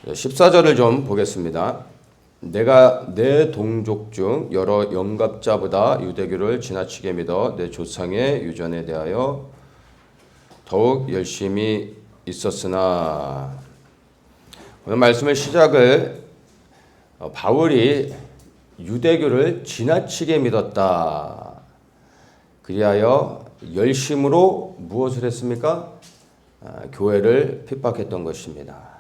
14절을 좀 보겠습니다. 내가 내 동족 중 여러 영갑자보다 유대교를 지나치게 믿어 내 조상의 유전에 대하여 더욱 열심히 있었으나. 오늘 말씀의 시작을 바울이 유대교를 지나치게 믿었다. 그리하여 열심으로 무엇을 했습니까? 교회를 핍박했던 것입니다.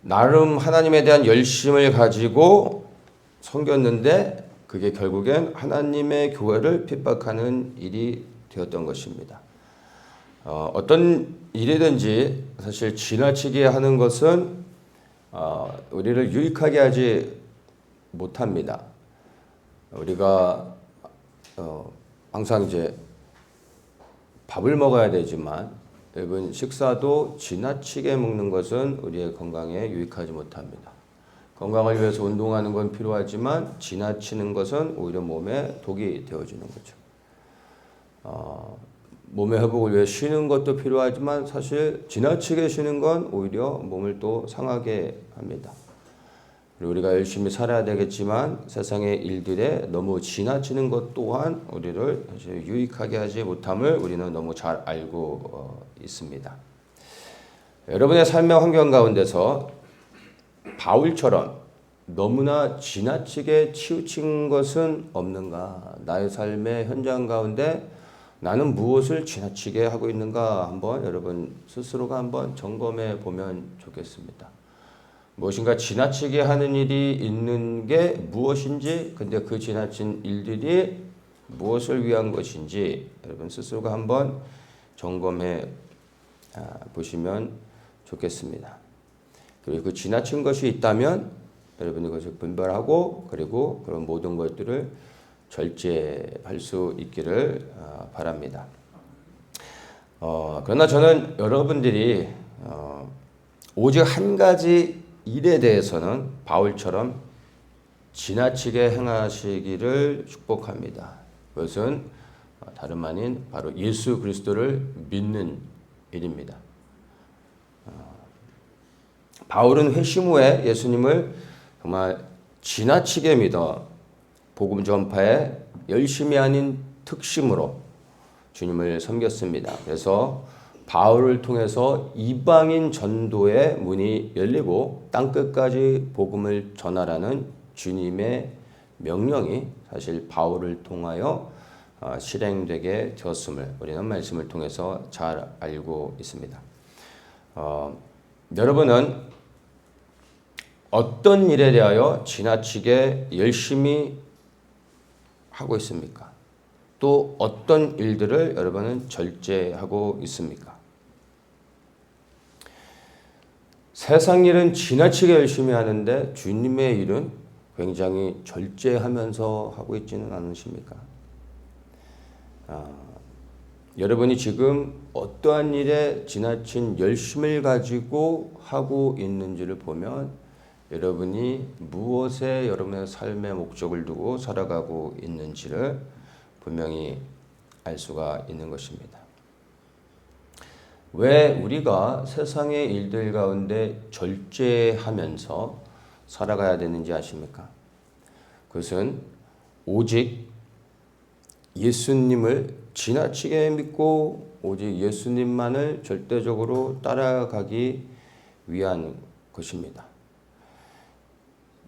나름 하나님에 대한 열심을 가지고 섬겼는데 그게 결국엔 하나님의 교회를 핍박하는 일이 되었던 것입니다. 어떤 일이든지 사실 지나치게 하는 것은 우리를 유익하게 하지 못합니다. 우리가 항상 이제 밥을 먹어야 되지만 여러분 식사도 지나치게 먹는 것은 우리의 건강에 유익하지 못합니다. 건강을 위해서 운동하는 건 필요하지만 지나치는 것은 오히려 몸에 독이 되어지는 거죠. 몸의 회복을 위해 쉬는 것도 필요하지만 사실 지나치게 쉬는 건 오히려 몸을 또 상하게 합니다. 그리고 우리가 열심히 살아야 되겠지만 세상의 일들에 너무 지나치는 것 또한 우리를 사실 유익하게 하지 못함을 우리는 너무 잘 알고 있습니다. 여러분의 삶의 환경 가운데서 바울처럼 너무나 지나치게 치우친 것은 없는가? 나의 삶의 현장 가운데 나는 무엇을 지나치게 하고 있는가? 한번 여러분 스스로가 한번 점검해 보면 좋겠습니다. 무엇인가 지나치게 하는 일이 있는 게 무엇인지, 근데 그 지나친 일들이 무엇을 위한 것인지 여러분 스스로가 한번 점검해 보시면 좋겠습니다. 그리고 그 지나친 것이 있다면 여러분이 그것을 분별하고 그리고 그런 모든 것들을 절제할 수 있기를 바랍니다. 그러나 저는 여러분들이 오직 한 가지 일에 대해서는 바울처럼 지나치게 행하시기를 축복합니다. 그것은 다름 아닌 바로 예수 그리스도를 믿는 일입니다. 바울은 회심 후에 예수님을 정말 지나치게 믿어 복음 전파에 열심히 하는 특심으로 주님을 섬겼습니다. 그래서 바울을 통해서 이방인 전도의 문이 열리고 땅끝까지 복음을 전하라는 주님의 명령이 사실 바울을 통하여 실행되게 되었음을 우리는 말씀을 통해서 잘 알고 있습니다. 여러분은 어떤 일에 대하여 지나치게 열심히 하고 있습니까? 또 어떤 일들을 여러분은 절제하고 있습니까? 세상 일은 지나치게 열심히 하는데 주님의 일은 굉장히 절제하면서 하고 있지는 않으십니까? 여러분이 지금 어떠한 일에 지나친 열심을 가지고 하고 있는지를 보면 여러분이 무엇에 여러분의 삶의 목적을 두고 살아가고 있는지를 분명히 알 수가 있는 것입니다. 왜 우리가 세상의 일들 가운데 절제하면서 살아가야 되는지 아십니까? 그것은 오직 예수님을 지나치게 믿고 오직 예수님만을 절대적으로 따라가기 위한 것입니다.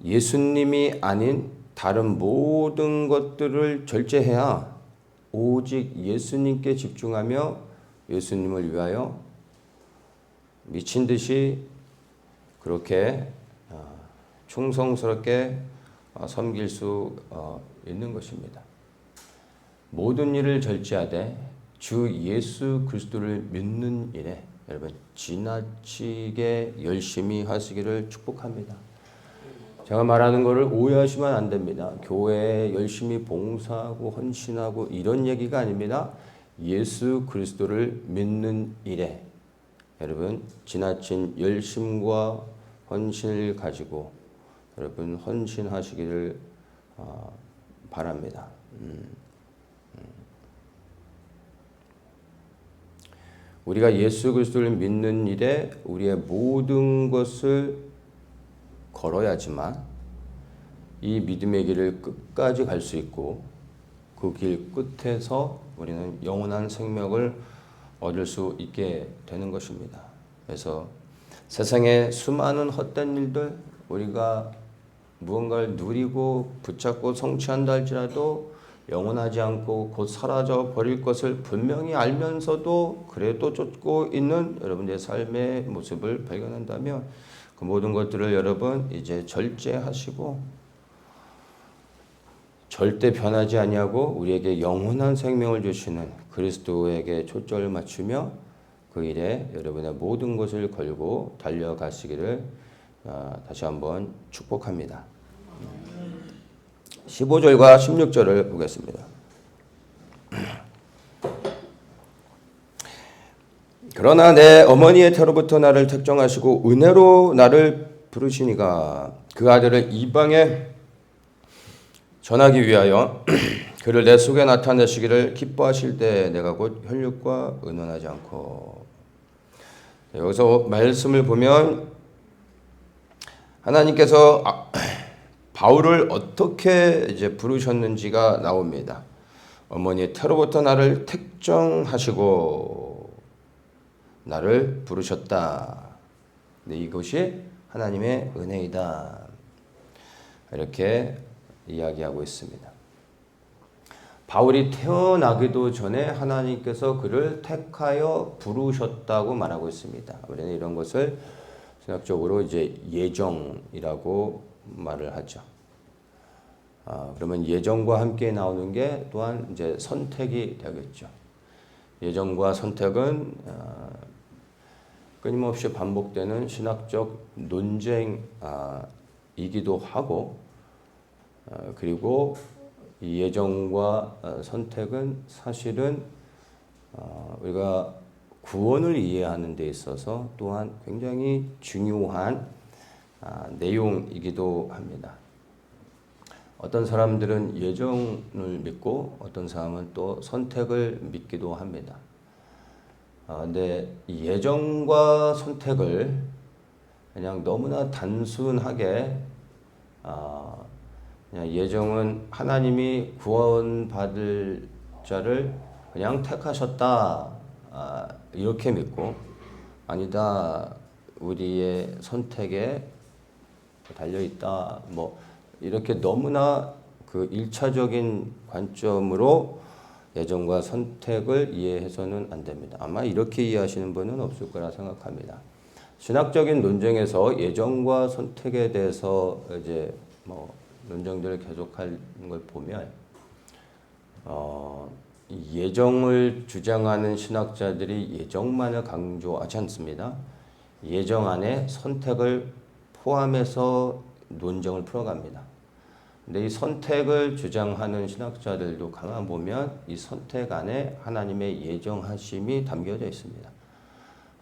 예수님이 아닌 다른 모든 것들을 절제해야 오직 예수님께 집중하며 예수님을 위하여 미친 듯이 그렇게 충성스럽게 섬길 수 있는 것입니다. 모든 일을 절제하되 주 예수 그리스도를 믿는 일에 여러분 지나치게 열심히 하시기를 축복합니다. 제가 말하는 것을 오해하시면 안 됩니다. 교회에 열심히 봉사하고 헌신하고 이런 얘기가 아닙니다. 예수 그리스도를 믿는 일에 여러분 지나친 열심과 헌신을 가지고 여러분 헌신하시기를 바랍니다. 우리가 예수 그리스도를 믿는 일에 우리의 모든 것을 걸어야지만 이 믿음의 길을 끝까지 갈 수 있고 그 길 끝에서 우리는 영원한 생명을 얻을 수 있게 되는 것입니다. 그래서 세상의 수많은 헛된 일들, 우리가 무언가를 누리고 붙잡고 성취한다 할지라도 영원하지 않고 곧 사라져 버릴 것을 분명히 알면서도 그래도 쫓고 있는 여러분의 삶의 모습을 발견한다면 그 모든 것들을 여러분 이제 절제하시고 절대 변하지 아니하고 우리에게 영원한 생명을 주시는 그리스도에게 초점을 맞추며 그 일에 여러분의 모든 것을 걸고 달려가시기를 다시 한번 축복합니다. 15절과 16절을 보겠습니다. 그러나 내 어머니의 태로부터 나를 택정하시고 은혜로 나를 부르시니가 그 아들을 이방에 전하기 위하여 그를 내 속에 나타내시기를 기뻐하실 때 내가 곧 혈육과 의논하지 않고. 여기서 말씀을 보면 하나님께서 바울을 어떻게 이제 부르셨는지가 나옵니다. 어머니의 태로부터 나를 택정하시고 나를 부르셨다. 근데 이것이 하나님의 은혜이다. 이렇게 이야기하고 있습니다. 바울이 태어나기도 전에 하나님께서 그를 택하여 부르셨다고 말하고 있습니다. 우리는 이런 것을 신학적으로 이제 예정이라고 말을 하죠. 그러면 예정과 함께 나오는 게 또한 이제 선택이 되겠죠. 예정과 선택은 끊임없이 반복되는 신학적 논쟁이기도 하고, 그리고 이 예정과 선택은 사실은 우리가 구원을 이해하는 데 있어서 또한 굉장히 중요한 내용이기도 합니다. 어떤 사람들은 예정을 믿고 어떤 사람은 또 선택을 믿기도 합니다. 근데 예정과 선택을 그냥 너무나 단순하게 그냥 예정은 하나님이 구원받을 자를 그냥 택하셨다 이렇게 믿고, 아니다 우리의 선택에 달려있다 뭐 이렇게 너무나 그 1차적인 관점으로 예정과 선택을 이해해서는 안 됩니다. 아마 이렇게 이해하시는 분은 없을 거라 생각합니다. 신학적인 논쟁에서 예정과 선택에 대해서 이제 뭐 논쟁들을 계속하는 걸 보면 예정을 주장하는 신학자들이 예정만을 강조하지 않습니다. 예정 안에 선택을 포함해서 논쟁을 풀어갑니다. 근데 이 선택을 주장하는 신학자들도 가만 보면 이 선택 안에 하나님의 예정하심이 담겨져 있습니다.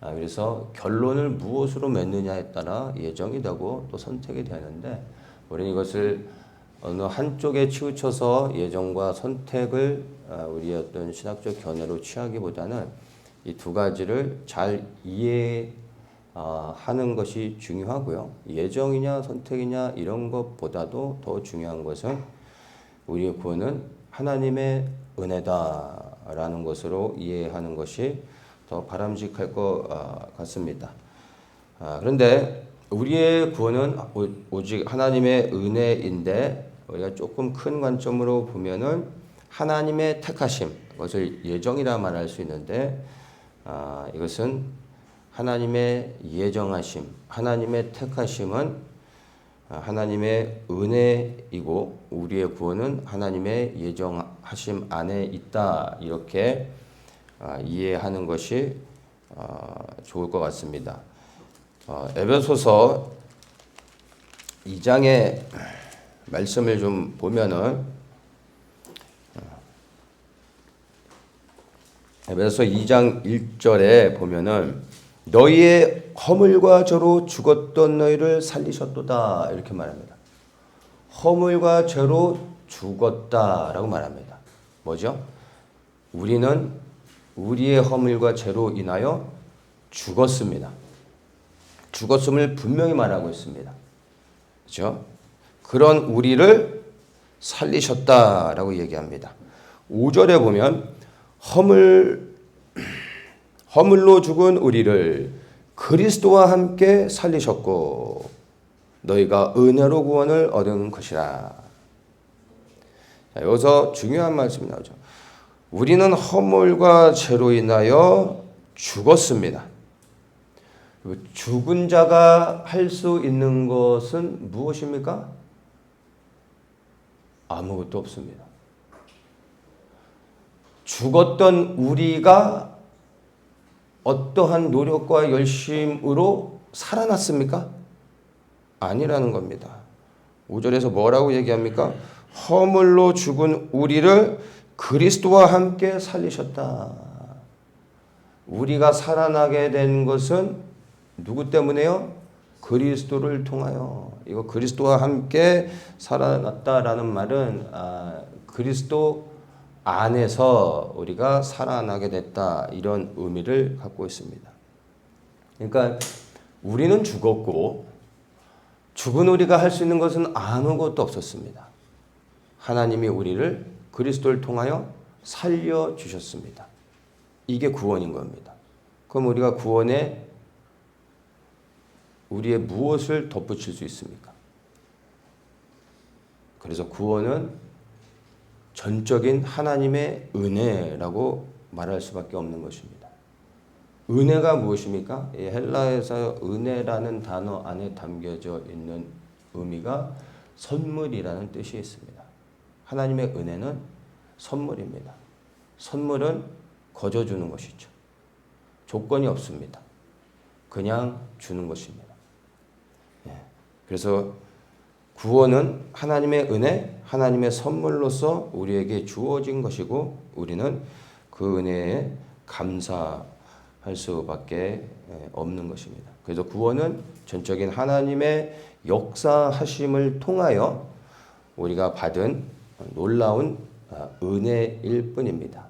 그래서 결론을 무엇으로 맺느냐에 따라 예정이 되고 또 선택이 되는데, 우리는 이것을 어느 한쪽에 치우쳐서 예정과 선택을 우리의 어떤 신학적 견해로 취하기보다는 이 두 가지를 잘 이해하는 것이 중요하고요. 예정이냐 선택이냐 이런 것보다도 더 중요한 것은 우리의 구원은 하나님의 은혜다라는 것으로 이해하는 것이 더 바람직할 것 같습니다. 그런데 우리의 구원은 오직 하나님의 은혜인데, 우리가 조금 큰 관점으로 보면은 하나님의 택하심, 그것을 예정이라 말할 수 있는데, 이것은 하나님의 예정하심, 하나님의 택하심은 하나님의 은혜이고 우리의 구원은 하나님의 예정하심 안에 있다, 이렇게 이해하는 것이 좋을 것 같습니다. 에베소서 2장의 말씀을 좀 보면은, 에베소서 2장 1절에 보면은 너희의 허물과 죄로 죽었던 너희를 살리셨도다 이렇게 말합니다. 허물과 죄로 죽었다라고 말합니다. 뭐죠? 우리는 우리의 허물과 죄로 인하여 죽었습니다. 죽었음을 분명히 말하고 있습니다. 그렇죠? 그런 우리를 살리셨다라고 얘기합니다. 5절에 보면 허물로 죽은 우리를 그리스도와 함께 살리셨고 너희가 은혜로 구원을 얻은 것이라. 자, 여기서 중요한 말씀이 나오죠. 우리는 허물과 죄로 인하여 죽었습니다. 죽은 자가 할 수 있는 것은 무엇입니까? 아무것도 없습니다. 죽었던 우리가 어떠한 노력과 열심으로 살아났습니까? 아니라는 겁니다. 5절에서 뭐라고 얘기합니까? 허물로 죽은 우리를 그리스도와 함께 살리셨다. 우리가 살아나게 된 것은 누구 때문에요? 그리스도를 통하여. 이거 그리스도와 함께 살아났다라는 말은 그리스도 안에서 우리가 살아나게 됐다, 이런 의미를 갖고 있습니다. 그러니까 우리는 죽었고 죽은 우리가 할 수 있는 것은 아무것도 없었습니다. 하나님이 우리를 그리스도를 통하여 살려주셨습니다. 이게 구원인 겁니다. 그럼 우리가 구원에 우리의 무엇을 덧붙일 수 있습니까? 그래서 구원은 전적인 하나님의 은혜라고 말할 수밖에 없는 것입니다. 은혜가 무엇입니까? 헬라에서 은혜라는 단어 안에 담겨져 있는 의미가 선물이라는 뜻이 있습니다. 하나님의 은혜는 선물입니다. 선물은 거저 주는 것이죠. 조건이 없습니다. 그냥 주는 것입니다. 그래서 구원은 하나님의 은혜, 하나님의 선물로서 우리에게 주어진 것이고 우리는 그 은혜에 감사할 수밖에 없는 것입니다. 그래서 구원은 전적인 하나님의 역사하심을 통하여 우리가 받은 놀라운 은혜일 뿐입니다.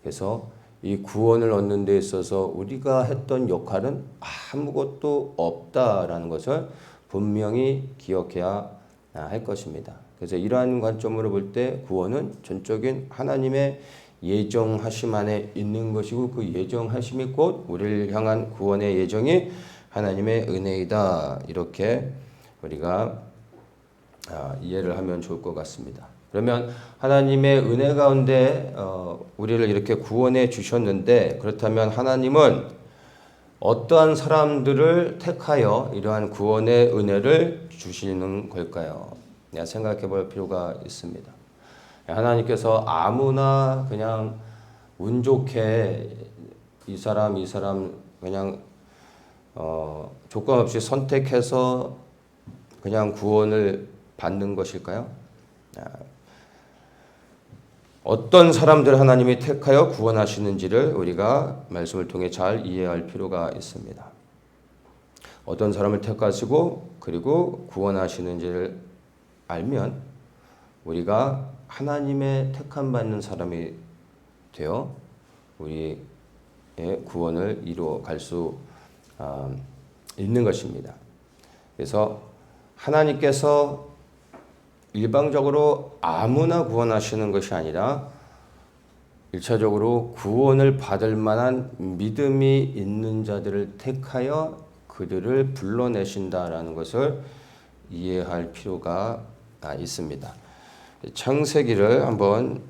그래서 이 구원을 얻는 데 있어서 우리가 했던 역할은 아무것도 없다라는 것을 분명히 기억해야 할 것입니다. 그래서 이러한 관점으로 볼 때 구원은 전적인 하나님의 예정하심 안에 있는 것이고 그 예정하심이 곧 우리를 향한 구원의 예정이 하나님의 은혜이다. 이렇게 우리가 이해를 하면 좋을 것 같습니다. 그러면 하나님의 은혜 가운데 우리를 이렇게 구원해 주셨는데 그렇다면 하나님은 어떠한 사람들을 택하여 이러한 구원의 은혜를 주시는 걸까요? 생각해 볼 필요가 있습니다. 하나님께서 아무나 그냥 운 좋게 이 사람 그냥 조건 없이 선택해서 그냥 구원을 받는 것일까요? 어떤 사람들 하나님이 택하여 구원하시는지를 우리가 말씀을 통해 잘 이해할 필요가 있습니다. 어떤 사람을 택하시고 그리고 구원하시는지를 알면 우리가 하나님의 택함 받는 사람이 되어 우리의 구원을 이루어 갈 수 있는 것입니다. 그래서 하나님께서 일방적으로 아무나 구원하시는 것이 아니라 1차적으로 구원을 받을 만한 믿음이 있는 자들을 택하여 그들을 불러내신다라는 것을 이해할 필요가 있습니다. 창세기를 한번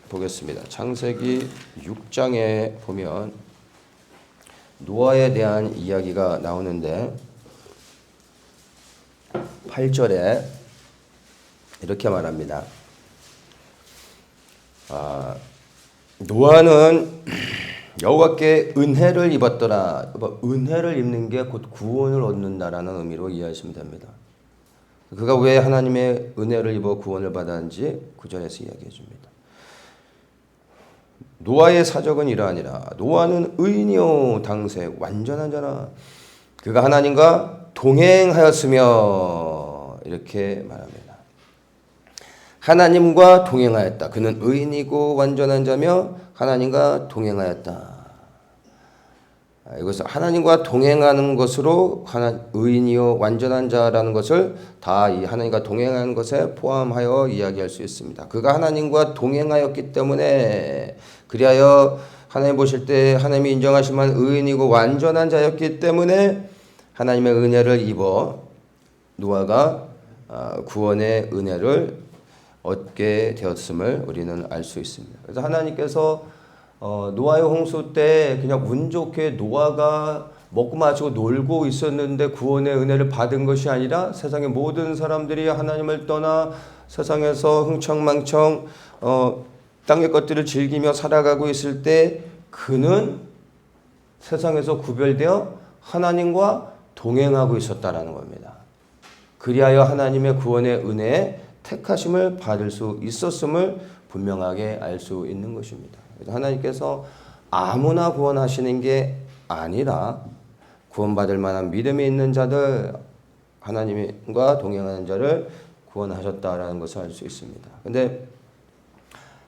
보겠습니다. 창세기 6장에 보면 노아에 대한 이야기가 나오는데 8절에 이렇게 말합니다. 노아는 여호와께 은혜를 입었더라. 은혜를 입는 게 곧 구원을 얻는다라는 의미로 이해하시면 됩니다. 그가 왜 하나님의 은혜를 입어 구원을 받았는지 9절에서 이야기해 줍니다. 노아의 사적은 이러하니라. 노아는 의인이요 당세 완전한 자라. 그가 하나님과 동행하였으며 이렇게 말합니다. 하나님과 동행하였다. 그는 의인이고 완전한 자며 하나님과 동행하였다. 이것은 하나님과 동행하는 것으로 의인이요 완전한 자라는 것을 다 이 하나님과 동행하는 것에 포함하여 이야기할 수 있습니다. 그가 하나님과 동행하였기 때문에 그리하여 하나님 보실 때 하나님이 인정하시면 의인이고 완전한 자였기 때문에 하나님의 은혜를 입어 노아가 구원의 은혜를 얻게 되었음을 우리는 알 수 있습니다. 그래서 하나님께서 노아의 홍수 때 그냥 운 좋게 노아가 먹고 마시고 놀고 있었는데 구원의 은혜를 받은 것이 아니라 세상의 모든 사람들이 하나님을 떠나 세상에서 흥청망청 땅의 것들을 즐기며 살아가고 있을 때 그는 세상에서 구별되어 하나님과 동행하고 있었다라는 겁니다. 그리하여 하나님의 구원의 은혜에 택하심을 받을 수 있었음을 분명하게 알 수 있는 것입니다. 하나님께서 아무나 구원하시는 게 아니라 구원받을 만한 믿음이 있는 자들, 하나님과 동행하는 자를 구원하셨다라는 것을 알 수 있습니다. 근데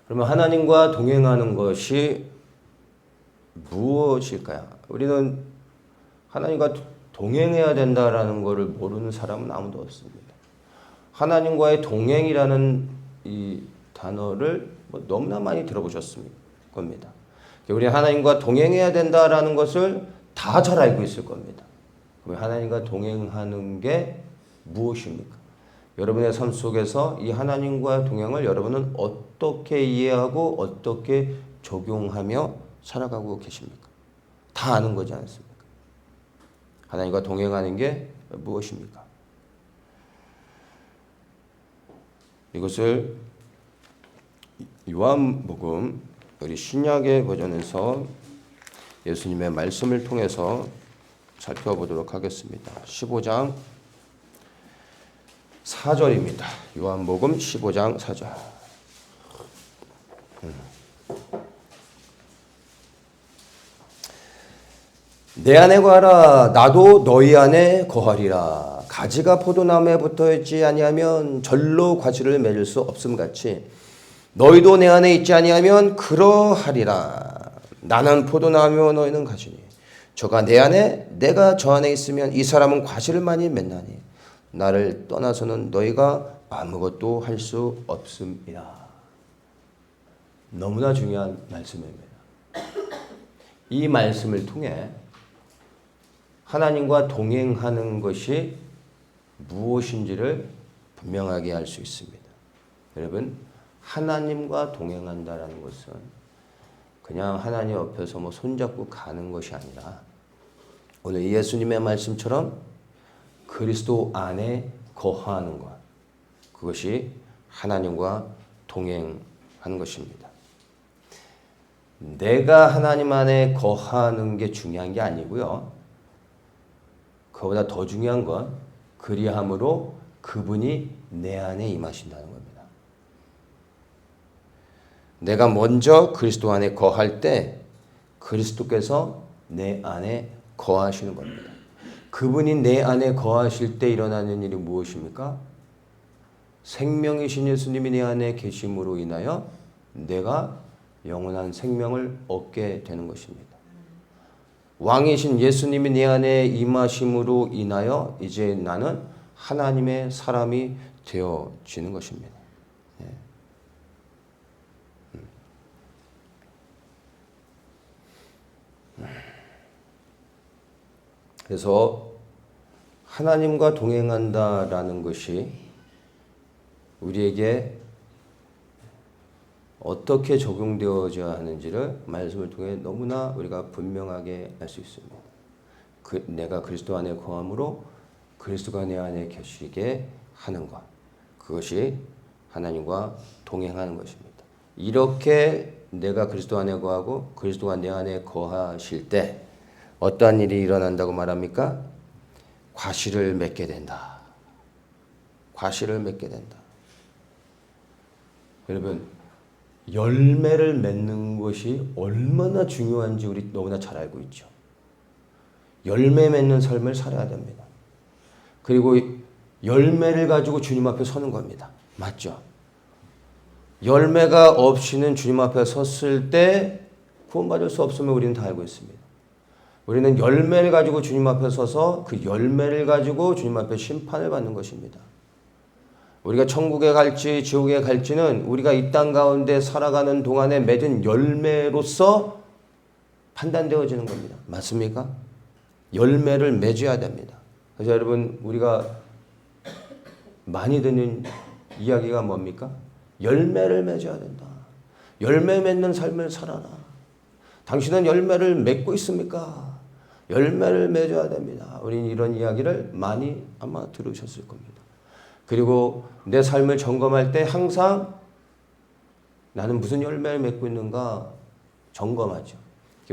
그러면 하나님과 동행하는 것이 무엇일까요? 우리는 하나님과 동행해야 된다라는 것을 모르는 사람은 아무도 없습니다. 하나님과의 동행이라는 이 단어를 너무나 많이 들어보셨을 겁니다. 우리 하나님과 동행해야 된다라는 것을 다 잘 알고 있을 겁니다. 그럼 하나님과 동행하는 게 무엇입니까? 여러분의 삶 속에서 이 하나님과 동행을 여러분은 어떻게 이해하고 어떻게 적용하며 살아가고 계십니까? 다 아는 거지 않습니까? 하나님과 동행하는 게 무엇입니까? 이것을 요한복음 우리 신약의 버전에서 예수님의 말씀을 통해서 살펴보도록 하겠습니다. 15장 4절입니다. 요한복음 15장 4절. 내 안에 거하라 나도 너희 안에 거하리라. 가지가 포도나무에 붙어있지 아니하면 절로 과실을 맺을 수 없음같이 너희도 내 안에 있지 아니하면 그러하리라. 나는 포도나무요 너희는 가지니 저가 내 안에 내가 저 안에 있으면 이 사람은 과실을 많이 맺나니 나를 떠나서는 너희가 아무것도 할 수 없음이라. 너무나 중요한 말씀입니다. 이 말씀을 통해 하나님과 동행하는 것이 무엇인지를 분명하게 알 수 있습니다. 여러분, 하나님과 동행한다라는 것은 그냥 하나님 옆에서 손잡고 가는 것이 아니라 오늘 예수님의 말씀처럼 그리스도 안에 거하는 것, 그것이 하나님과 동행하는 것입니다. 내가 하나님 안에 거하는 게 중요한 게 아니고요. 그보다 더 중요한 건 그리함으로 그분이 내 안에 임하신다는 겁니다. 내가 먼저 그리스도 안에 거할 때 그리스도께서 내 안에 거하시는 겁니다. 그분이 내 안에 거하실 때 일어나는 일이 무엇입니까? 생명이신 예수님이 내 안에 계심으로 인하여 내가 영원한 생명을 얻게 되는 것입니다. 왕이신 예수님이 내 안에 임하심으로 인하여 이제 나는 하나님의 사람이 되어지는 것입니다. 그래서 하나님과 동행한다라는 것이 우리에게 어떻게 적용되어져야 하는지를 말씀을 통해 너무나 우리가 분명하게 알 수 있습니다. 내가 그리스도 안에 거함으로 그리스도가 내 안에 계시게 하는 것, 그것이 하나님과 동행하는 것입니다. 이렇게 내가 그리스도 안에 거하고 그리스도가 내 안에 거하실 때 어떠한 일이 일어난다고 말합니까? 과실을 맺게 된다. 과실을 맺게 된다. 여러분, 열매를 맺는 것이 얼마나 중요한지 우리 너무나 잘 알고 있죠. 열매 맺는 삶을 살아야 됩니다. 그리고 열매를 가지고 주님 앞에 서는 겁니다. 맞죠? 열매가 없이는 주님 앞에 섰을 때 구원받을 수 없음을 우리는 다 알고 있습니다. 우리는 열매를 가지고 주님 앞에 서서 그 열매를 가지고 주님 앞에 심판을 받는 것입니다. 우리가 천국에 갈지 지옥에 갈지는 우리가 이 땅 가운데 살아가는 동안에 맺은 열매로서 판단되어지는 겁니다. 맞습니까? 열매를 맺어야 됩니다. 그래서 여러분 우리가 많이 듣는 이야기가 뭡니까? 열매를 맺어야 된다. 열매 맺는 삶을 살아라. 당신은 열매를 맺고 있습니까? 열매를 맺어야 됩니다. 우리는 이런 이야기를 많이 아마 들으셨을 겁니다. 그리고 내 삶을 점검할 때 항상 나는 무슨 열매를 맺고 있는가 점검하죠.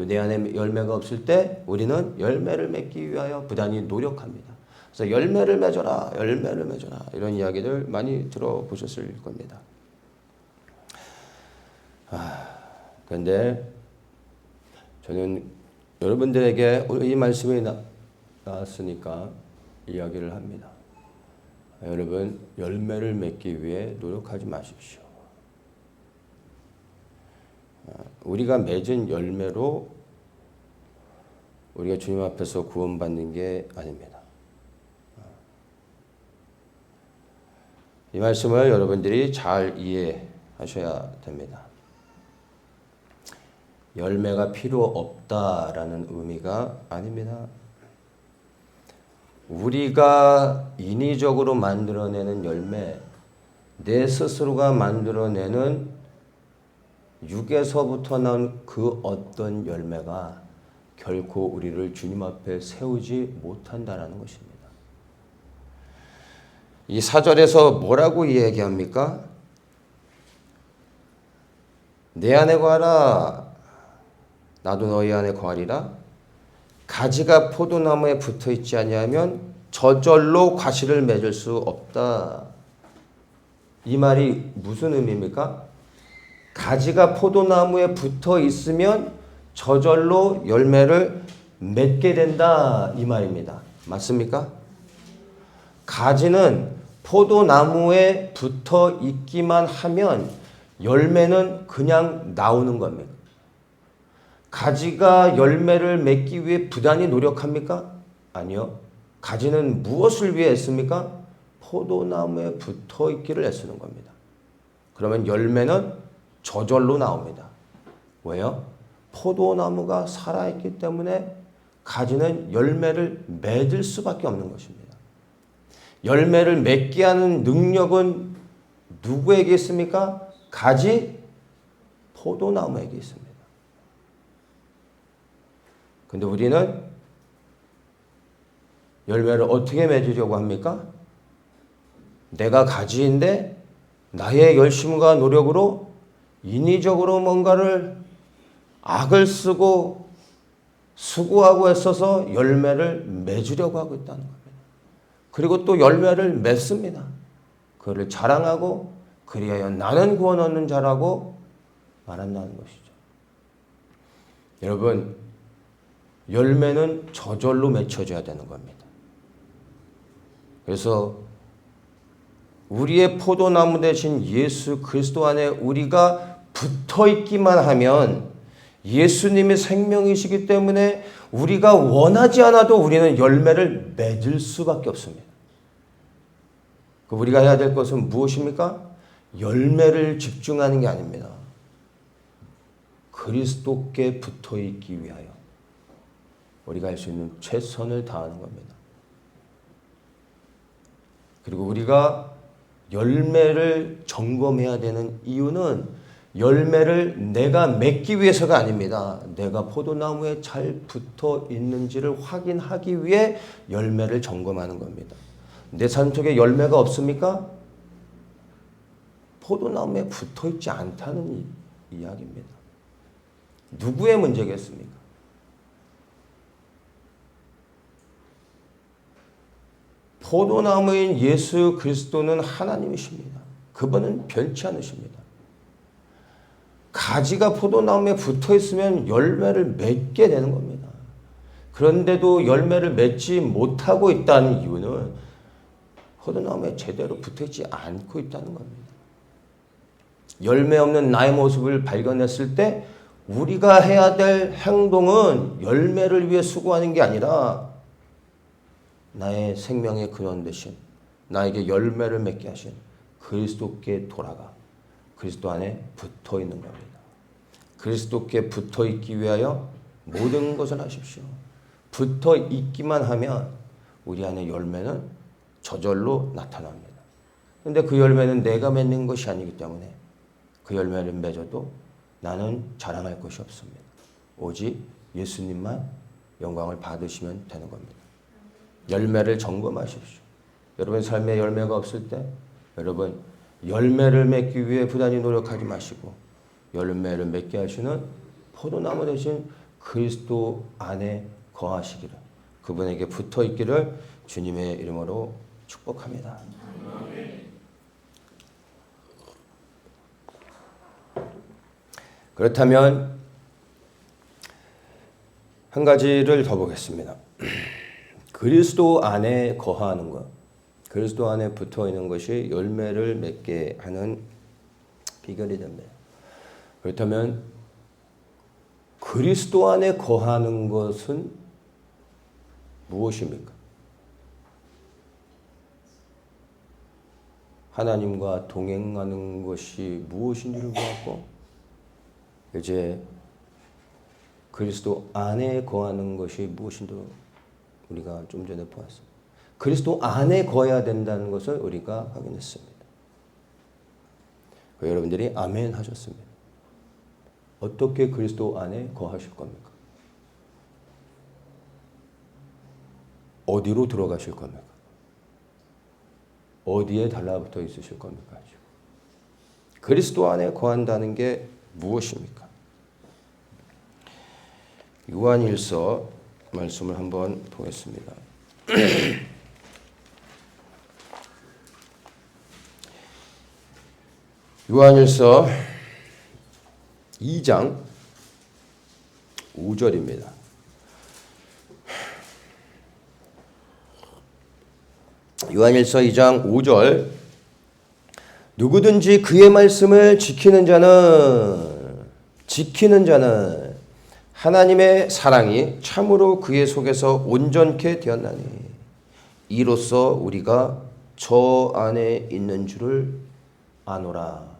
내 안에 열매가 없을 때 우리는 열매를 맺기 위하여 부단히 노력합니다. 그래서 열매를 맺어라, 열매를 맺어라 이런 이야기들 많이 들어보셨을 겁니다. 그런데 저는 여러분들에게 오늘 이 말씀이 나왔으니까 이야기를 합니다. 여러분 열매를 맺기 위해 노력하지 마십시오. 우리가 맺은 열매로 우리가 주님 앞에서 구원받는 게 아닙니다. 이 말씀을 여러분들이 잘 이해하셔야 됩니다. 열매가 필요 없다라는 의미가 아닙니다. 우리가 인위적으로 만들어내는 열매, 내 스스로가 만들어내는 육에서부터 나온 그 어떤 열매가 결코 우리를 주님 앞에 세우지 못한다라는 것입니다. 이 4절에서 뭐라고 이야기합니까? 내 안에 거하라, 나도 너희 안에 거하리라. 가지가 포도나무에 붙어 있지 아니하면 저절로 과실을 맺을 수 없다. 이 말이 무슨 의미입니까? 가지가 포도나무에 붙어 있으면 저절로 열매를 맺게 된다 이 말입니다. 맞습니까? 가지는 포도나무에 붙어 있기만 하면 열매는 그냥 나오는 겁니다. 가지가 열매를 맺기 위해 부단히 노력합니까? 아니요. 가지는 무엇을 위해 애씁니까? 포도나무에 붙어 있기를 애쓰는 겁니다. 그러면 열매는 저절로 나옵니다. 왜요? 포도나무가 살아있기 때문에 가지는 열매를 맺을 수밖에 없는 것입니다. 열매를 맺게 하는 능력은 누구에게 있습니까? 가지, 포도나무에게 있습니다. 근데 우리는 열매를 어떻게 맺으려고 합니까? 내가 가지인데 나의 열심과 노력으로 인위적으로 뭔가를 악을 쓰고 수고하고 애써서 열매를 맺으려고 하고 있다는 겁니다. 그리고 또 열매를 맺습니다. 그를 자랑하고 그리하여 나는 구원 얻는 자라고 말한다는 것이죠. 여러분, 열매는 저절로 맺혀져야 되는 겁니다. 그래서 우리의 포도나무 대신 예수 그리스도 안에 우리가 붙어 있기만 하면 예수님의 생명이시기 때문에 우리가 원하지 않아도 우리는 열매를 맺을 수밖에 없습니다. 우리가 해야 될 것은 무엇입니까? 열매를 집중하는 게 아닙니다. 그리스도께 붙어 있기 위하여 우리가 할 수 있는 최선을 다하는 겁니다. 그리고 우리가 열매를 점검해야 되는 이유는 열매를 내가 맺기 위해서가 아닙니다. 내가 포도나무에 잘 붙어 있는지를 확인하기 위해 열매를 점검하는 겁니다. 내 삶 속에 열매가 없습니까? 포도나무에 붙어 있지 않다는 이야기입니다. 누구의 문제겠습니까? 포도나무인 예수 그리스도는 하나님이십니다. 그분은 변치 않으십니다. 가지가 포도나무에 붙어 있으면 열매를 맺게 되는 겁니다. 그런데도 열매를 맺지 못하고 있다는 이유는 포도나무에 제대로 붙어 있지 않고 있다는 겁니다. 열매 없는 나의 모습을 발견했을 때 우리가 해야 될 행동은 열매를 위해 수고하는 게 아니라 나의 생명의 근원 되신 나에게 열매를 맺게 하신 그리스도께 돌아가 그리스도 안에 붙어 있는 겁니다. 그리스도께 붙어 있기 위하여 모든 것을 하십시오. 붙어 있기만 하면 우리 안에 열매는 저절로 나타납니다. 그런데 그 열매는 내가 맺는 것이 아니기 때문에 그 열매를 맺어도 나는 자랑할 것이 없습니다. 오직 예수님만 영광을 받으시면 되는 겁니다. 열매를 점검하십시오. 여러분 삶에 열매가 없을 때 여러분 열매를 맺기 위해 부단히 노력하지 마시고 열매를 맺게 하시는 포도나무 대신 그리스도 안에 거하시기를 그분에게 붙어 있기를 주님의 이름으로 축복합니다. 그렇다면 한 가지를 더 보겠습니다. 그리스도 안에 거하는 것, 그리스도 안에 붙어 있는 것이 열매를 맺게 하는 비결이 됩니다. 그렇다면 그리스도 안에 거하는 것은 무엇입니까? 하나님과 동행하는 것이 무엇인지를 보았고 이제 그리스도 안에 거하는 것이 무엇인지도 우리가 좀 전에 보았습니다. 그리스도 안에 거해야 된다는 것을 우리가 확인했습니다. 여러분들이 아멘 하셨습니다. 어떻게 그리스도 안에 거하실 겁니까? 어디로 들어가실 겁니까? 어디에 달라붙어 있으실 겁니까? 그리스도 안에 거한다는 게 무엇입니까? 요한일서 말씀을 한번 보겠습니다. 요한일서 2장 5절입니다. 요한일서 2장 5절 누구든지 그의 말씀을 지키는 자는 하나님의 사랑이 참으로 그의 속에서 온전케 되었나니 이로써 우리가 저 안에 있는 줄을 아노라.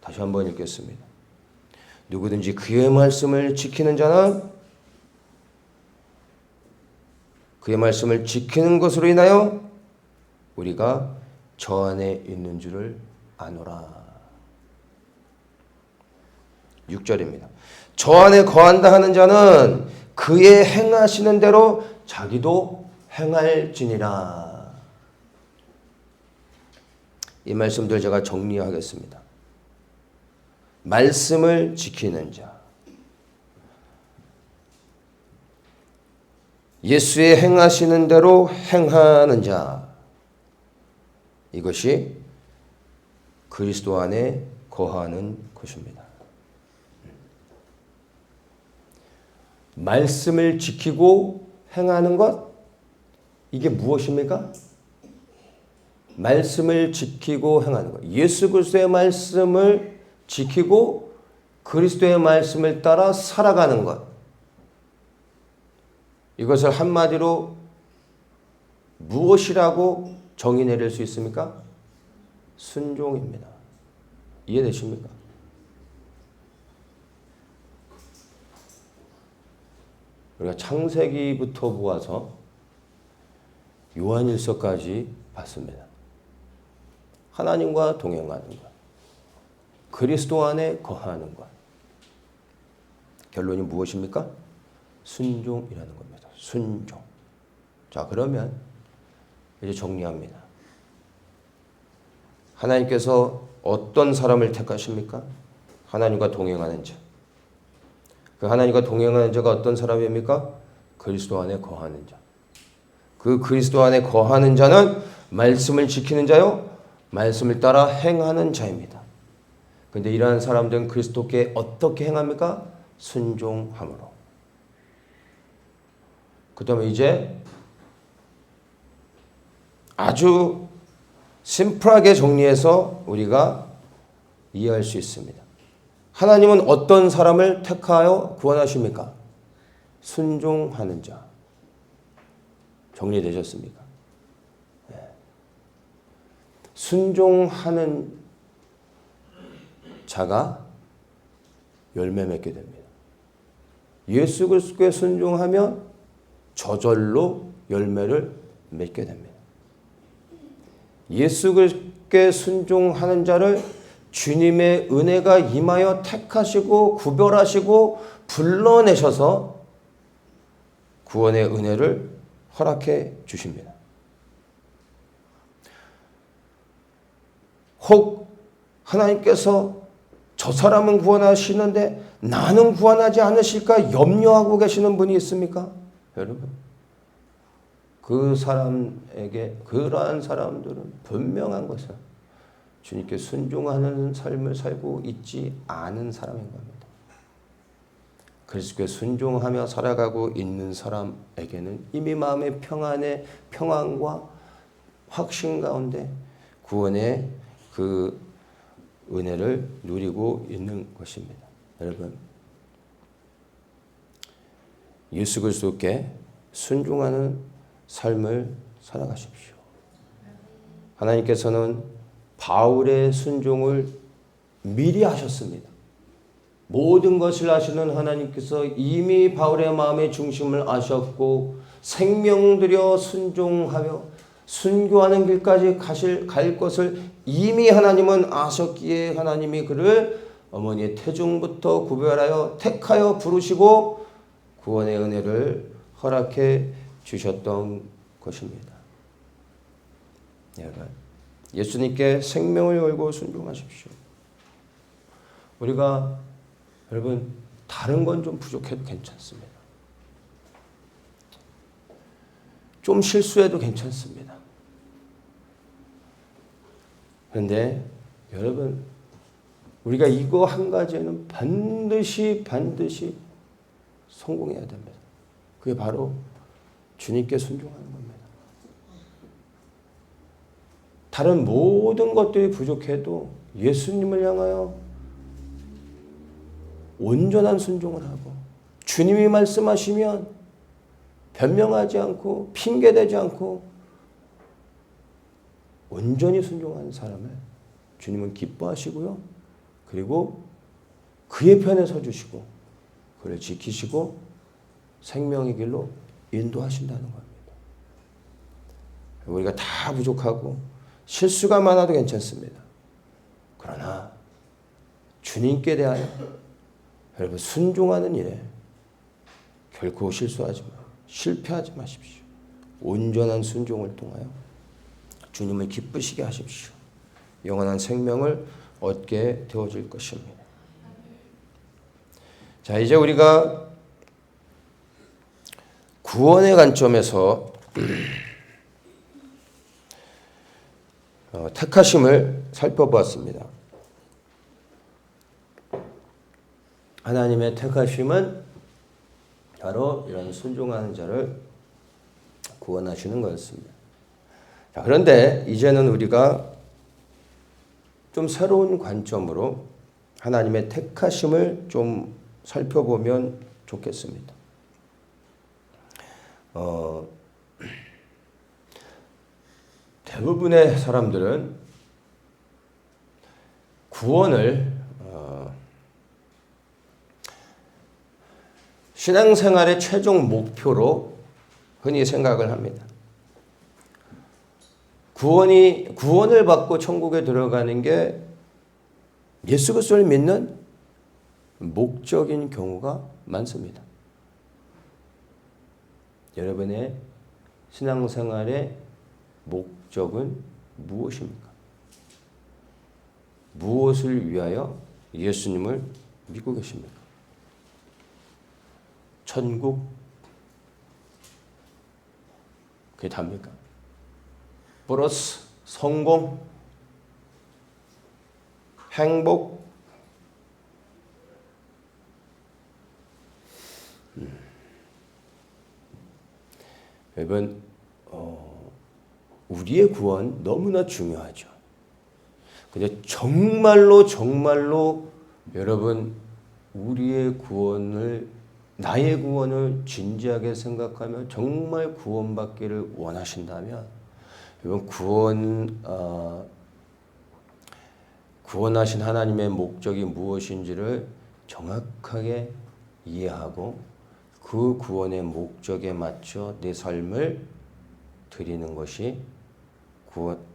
다시 한번 읽겠습니다. 누구든지 그의 말씀을 지키는 자는 그의 말씀을 지키는 것으로 인하여 우리가 저 안에 있는 줄을 아노라. 6절입니다. 저 안에 거한다 하는 자는 그의 행하시는 대로 자기도 행할지니라. 이 말씀들 제가 정리하겠습니다. 말씀을 지키는 자, 예수의 행하시는 대로 행하는 자, 이것이 그리스도 안에 거하는 것입니다. 말씀을 지키고 행하는 것, 이게 무엇입니까? 말씀을 지키고 행하는 것. 예수 그리스도의 말씀을 지키고 그리스도의 말씀을 따라 살아가는 것. 이것을 한마디로 무엇이라고 정의 내릴 수 있습니까? 순종입니다. 이해되십니까? 우리가 창세기부터 보아서 요한일서까지 봤습니다. 하나님과 동행하는 것, 그리스도 안에 거하는 것. 결론이 무엇입니까? 순종이라는 겁니다. 순종. 자, 그러면 이제 정리합니다. 하나님께서 어떤 사람을 택하십니까? 하나님과 동행하는 자. 그 하나님과 동행하는 자가 어떤 사람입니까? 그리스도 안에 거하는 자. 그 그리스도 안에 거하는 자는 말씀을 지키는 자요, 말씀을 따라 행하는 자입니다. 그런데 이러한 사람들은 그리스도께 어떻게 행합니까? 순종함으로. 그 다음에 이제 아주 심플하게 정리해서 우리가 이해할 수 있습니다. 하나님은 어떤 사람을 택하여 구원하십니까? 순종하는 자. 정리되셨습니까? 네. 순종하는 자가 열매 맺게 됩니다. 예수 그리스도에 순종하면 저절로 열매를 맺게 됩니다. 예수 그리스도께 순종하는 자를 주님의 은혜가 임하여 택하시고 구별하시고 불러내셔서 구원의 은혜를 허락해 주십니다. 혹 하나님께서 저 사람은 구원하시는데 나는 구원하지 않으실까 염려하고 계시는 분이 있습니까? 여러분, 그 사람에게 그러한 사람들은 분명한 것은 주님께 순종하는 삶을 살고 있지 않은 사람인 겁니다. 그리스도께 순종하며 살아가고 있는 사람에게는 이미 마음의 평안과 확신 가운데 구원의 그 은혜를 누리고 있는 것입니다. 여러분, 예수 그리스도께 순종하는 삶을 살아가십시오. 하나님께서는 바울의 순종을 미리 하셨습니다. 모든 것을 아시는 하나님께서 이미 바울의 마음의 중심을 아셨고 생명 들여 순종하며 순교하는 길까지 갈 것을 이미 하나님은 아셨기에 하나님이 그를 어머니의 태중부터 구별하여 택하여 부르시고 구원의 은혜를 허락해 주셨던 것입니다. 여러분, 예수님께 생명을 걸고 순종하십시오. 우리가 여러분 다른 건 좀 부족해도 괜찮습니다. 좀 실수해도 괜찮습니다. 그런데 여러분 우리가 이거 한 가지에는 반드시 성공해야 됩니다. 그게 바로 주님께 순종하는 겁니다. 다른 모든 것들이 부족해도 예수님을 향하여 온전한 순종을 하고 주님이 말씀하시면 변명하지 않고 핑계대지 않고 온전히 순종하는 사람을 주님은 기뻐하시고요. 그리고 그의 편에 서주시고 그를 지키시고 생명의 길로 인도하신다는 겁니다. 우리가 다 부족하고 실수가 많아도 괜찮습니다. 그러나 주님께 대하여 여러분 순종하는 일에 결코 실패하지 마십시오. 온전한 순종을 통하여 주님을 기쁘시게 하십시오. 영원한 생명을 얻게 되어질 것입니다. 자, 이제 우리가 구원의 관점에서 택하심을 살펴보았습니다. 하나님의 택하심은 바로 이런 순종하는 자를 구원하시는 것입니다. 자, 그런데 이제는 우리가 좀 새로운 관점으로 하나님의 택하심을 좀 살펴보면 좋겠습니다. 대부분의 사람들은 구원을 신앙생활의 최종 목표로 흔히 생각을 합니다. 구원을 받고 천국에 들어가는 게 예수 그리스도를 믿는 목적인 경우가 많습니다. 여러분의 신앙생활의 목적은 무엇입니까? 무엇을 위하여 예수님을 믿고 계십니까? 천국? 그게 답니까? 플러스 성공? 행복? 여러분, 우리의 구원 너무나 중요하죠. 근데 정말로 여러분 우리의 구원을 나의 구원을 진지하게 생각하며 정말 구원받기를 원하신다면 이번 구원하신 하나님의 목적이 무엇인지를 정확하게 이해하고 그 구원의 목적에 맞춰 내 삶을 드리는 것이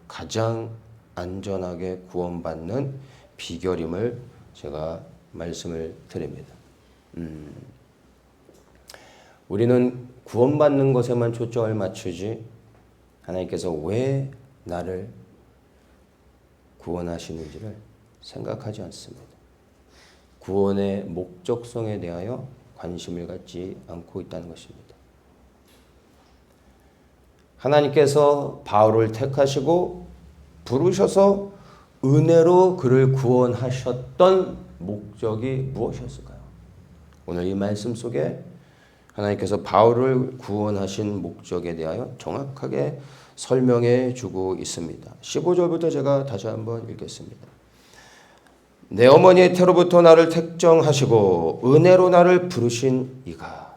가장 안전하게 구원받는 비결임을 제가 말씀을 드립니다. 우리는 구원받는 것에만 초점을 맞추지 하나님께서 왜 나를 구원하시는지를 생각하지 않습니다. 구원의 목적성에 대하여 관심을 갖지 않고 있다는 것입니다. 하나님께서 바울을 택하시고 부르셔서 은혜로 그를 구원하셨던 목적이 무엇이었을까요? 오늘 이 말씀 속에 하나님께서 바울을 구원하신 목적에 대하여 정확하게 설명해 주고 있습니다. 15절부터 제가 다시 한번 읽겠습니다. 내 어머니의 태로부터 나를 택정하시고 은혜로 나를 부르신 이가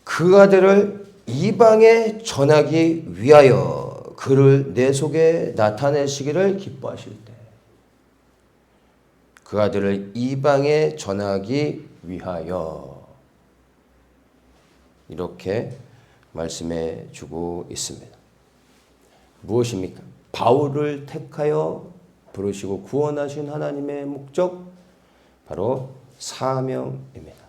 그 아들을 이방에 전하기 위하여 그를 내 속에 나타내시기를 기뻐하실 때 그 아들을 이방에 전하기 위하여 이렇게 말씀해 주고 있습니다. 무엇입니까? 바울을 택하여 부르시고 구원하신 하나님의 목적 바로 사명입니다.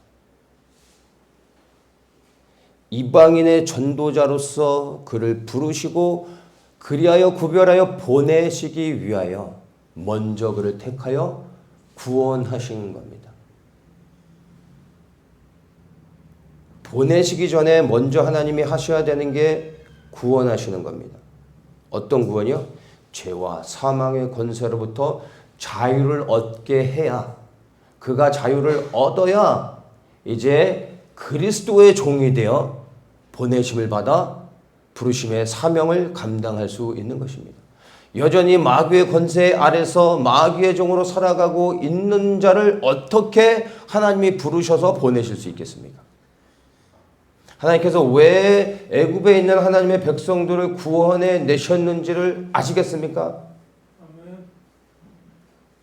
이방인의 전도자로서 그를 부르시고 그리하여 구별하여 보내시기 위하여 먼저 그를 택하여 구원하신 겁니다. 보내시기 전에 먼저 하나님이 하셔야 되는 게 구원하시는 겁니다. 어떤 구원이요? 죄와 사망의 권세로부터 자유를 얻게 해야 그가 자유를 얻어야 이제 그리스도의 종이 되어 보내심을 받아 부르심의 사명을 감당할 수 있는 것입니다. 여전히 마귀의 권세 아래서 마귀의 종으로 살아가고 있는 자를 어떻게 하나님이 부르셔서 보내실 수 있겠습니까? 하나님께서 왜 애굽에 있는 하나님의 백성들을 구원해 내셨는지를 아시겠습니까?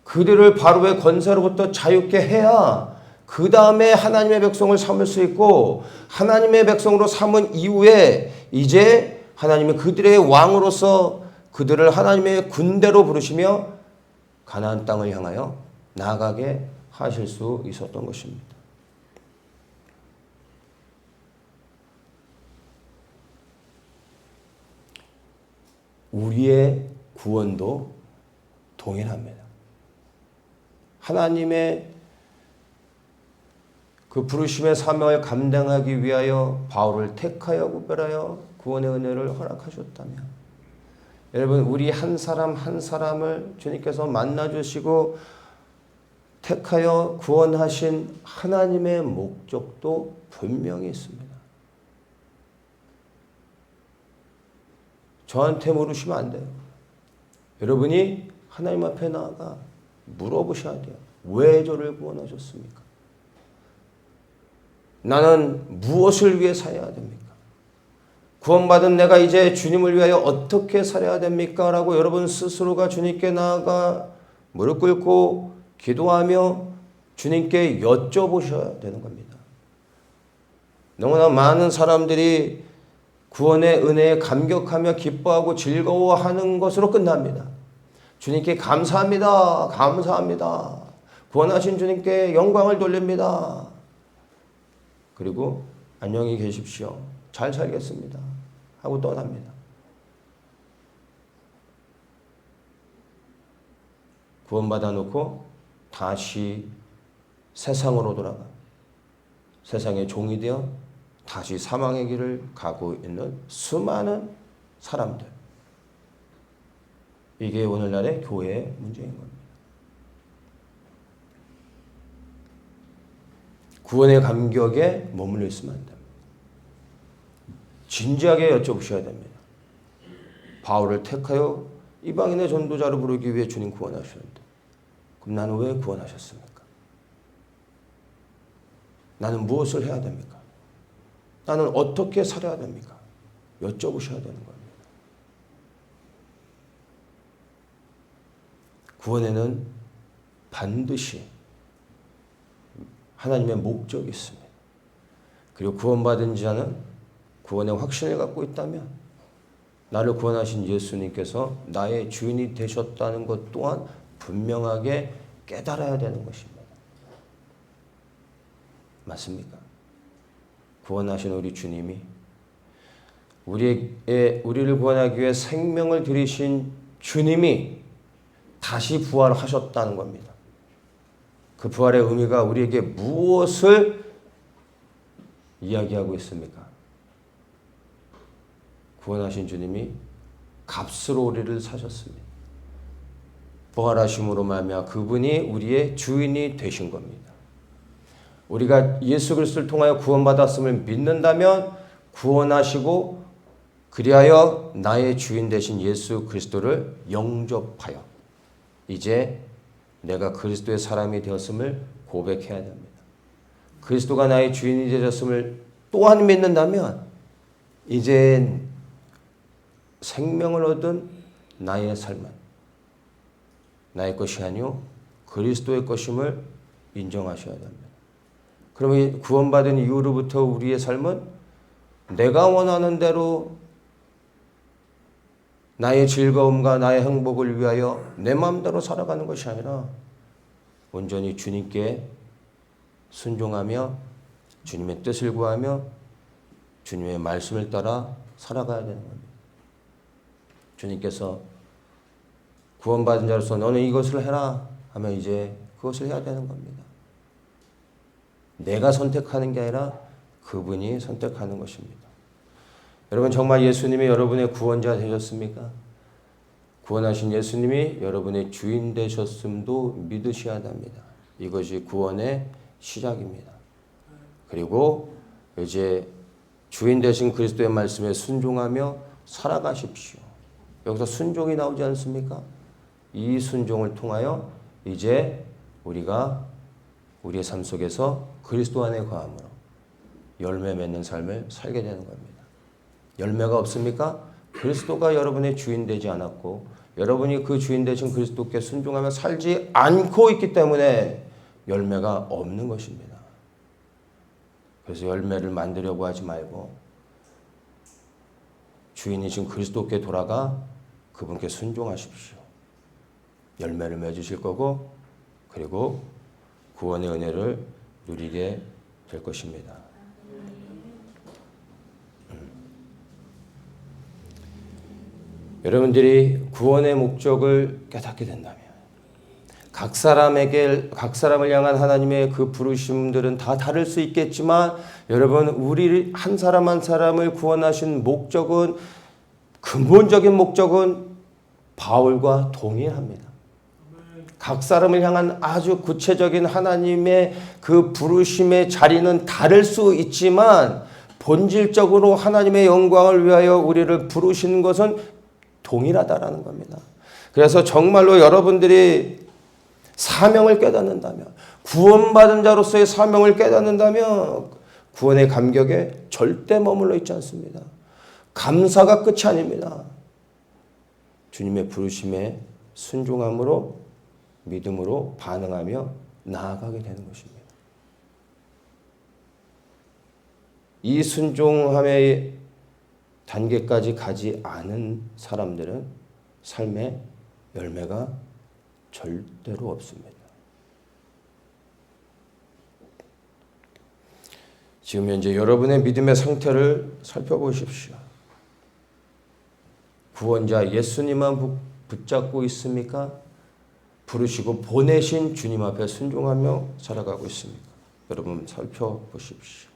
그들을 바로의 권세로부터 자유케 해야 그 다음에 하나님의 백성을 삼을 수 있고 하나님의 백성으로 삼은 이후에 이제 하나님이 그들의 왕으로서 그들을 하나님의 군대로 부르시며 가나안 땅을 향하여 나아가게 하실 수 있었던 것입니다. 우리의 구원도 동일합니다. 하나님의 그 부르심의 사명을 감당하기 위하여 바울을 택하여 구별하여 구원의 은혜를 허락하셨다면 여러분 우리 한 사람 한 사람을 주님께서 만나주시고 택하여 구원하신 하나님의 목적도 분명히 있습니다. 저한테 물으시면 안 돼요. 여러분이 하나님 앞에 나아가 물어보셔야 돼요. 왜 저를 구원하셨습니까? 나는 무엇을 위해 살아야 됩니까? 구원받은 내가 이제 주님을 위하여 어떻게 살아야 됩니까? 라고 여러분 스스로가 주님께 나아가 무릎 꿇고 기도하며 주님께 여쭤보셔야 되는 겁니다. 너무나 많은 사람들이 구원의 은혜에 감격하며 기뻐하고 즐거워하는 것으로 끝납니다. 주님께 감사합니다. 감사합니다. 구원하신 주님께 영광을 돌립니다. 그리고 안녕히 계십시오. 잘 살겠습니다. 하고 떠납니다. 구원받아 놓고 다시 세상으로 돌아가 세상의 종이 되어 다시 사망의 길을 가고 있는 수많은 사람들. 이게 오늘날의 교회의 문제인 겁니다. 구원의 감격에 머물러 있으면 안 됩니다. 진지하게 여쭤보셔야 됩니다. 바울을 택하여 이방인의 전도자로 부르기 위해 주님 구원하셨는데, 그럼 나는 왜 구원하셨습니까? 나는 무엇을 해야 됩니까? 나는 어떻게 살아야 됩니까? 여쭤보셔야 되는 겁니다. 구원에는 반드시 하나님의 목적이 있습니다. 그리고 구원받은 자는 구원의 확신을 갖고 있다면 나를 구원하신 예수님께서 나의 주인이 되셨다는 것 또한 분명하게 깨달아야 되는 것입니다. 맞습니까? 구원하신 우리 주님이 우리를 구원하기 위해 생명을 들이신 주님이 다시 부활하셨다는 겁니다. 그 부활의 의미가 우리에게 무엇을 이야기하고 있습니까? 구원하신 주님이 값으로 우리를 사셨습니다. 부활하심으로 말미암아 그분이 우리의 주인이 되신 겁니다. 우리가 예수 그리스도를 통하여 구원받았음을 믿는다면 구원하시고 그리하여 나의 주인 되신 예수 그리스도를 영접하여 이제 내가 그리스도의 사람이 되었음을 고백해야 됩니다. 그리스도가 나의 주인이 되셨음을 또한 믿는다면 이제 생명을 얻은 나의 삶은 나의 것이 아니요 그리스도의 것임을 인정하셔야 됩니다. 그러면 구원받은 이후로부터 우리의 삶은 내가 원하는 대로 나의 즐거움과 나의 행복을 위하여 내 마음대로 살아가는 것이 아니라 온전히 주님께 순종하며 주님의 뜻을 구하며 주님의 말씀을 따라 살아가야 되는 겁니다. 주님께서 구원받은 자로서 너는 이것을 해라 하면 이제 그것을 해야 되는 겁니다. 내가 선택하는 게 아니라 그분이 선택하는 것입니다. 여러분 정말 예수님이 여러분의 구원자 되셨습니까? 구원하신 예수님이 여러분의 주인 되셨음도 믿으셔야 합니다. 이것이 구원의 시작입니다. 그리고 이제 주인 되신 그리스도의 말씀에 순종하며 살아가십시오. 여기서 순종이 나오지 않습니까? 이 순종을 통하여 이제 우리가 우리의 삶 속에서 그리스도 안에 거함으로 열매 맺는 삶을 살게 되는 겁니다. 열매가 없습니까? 그리스도가 여러분의 주인 되지 않았고 여러분이 그 주인 되신 그리스도께 순종하며 살지 않고 있기 때문에 열매가 없는 것입니다. 그래서 열매를 만들려고 하지 말고 주인이신 그리스도께 돌아가 그분께 순종하십시오. 열매를 맺으실 거고 그리고 구원의 은혜를 누리게 될 것입니다. 여러분들이 구원의 목적을 깨닫게 된다면 각 사람을 향한 하나님의 그 부르심들은 다 다를 수 있겠지만 여러분 우리 한 사람 한 사람을 구원하신 목적은 근본적인 목적은 바울과 동일합니다. 각 사람을 향한 아주 구체적인 하나님의 그 부르심의 자리는 다를 수 있지만 본질적으로 하나님의 영광을 위하여 우리를 부르신 것은 동일하다라는 겁니다. 그래서 정말로 여러분들이 사명을 깨닫는다면 구원받은 자로서의 사명을 깨닫는다면 구원의 감격에 절대 머물러 있지 않습니다. 감사가 끝이 아닙니다. 주님의 부르심에 순종함으로 믿음으로 반응하며 나아가게 되는 것입니다. 이 순종함의 단계까지 가지 않은 사람들은 삶의 열매가 절대로 없습니다. 지금 현재 여러분의 믿음의 상태를 살펴보십시오. 구원자 예수님만 붙잡고 있습니까? 부르시고 보내신 주님 앞에 순종하며 살아가고 있습니까? 여러분 살펴보십시오.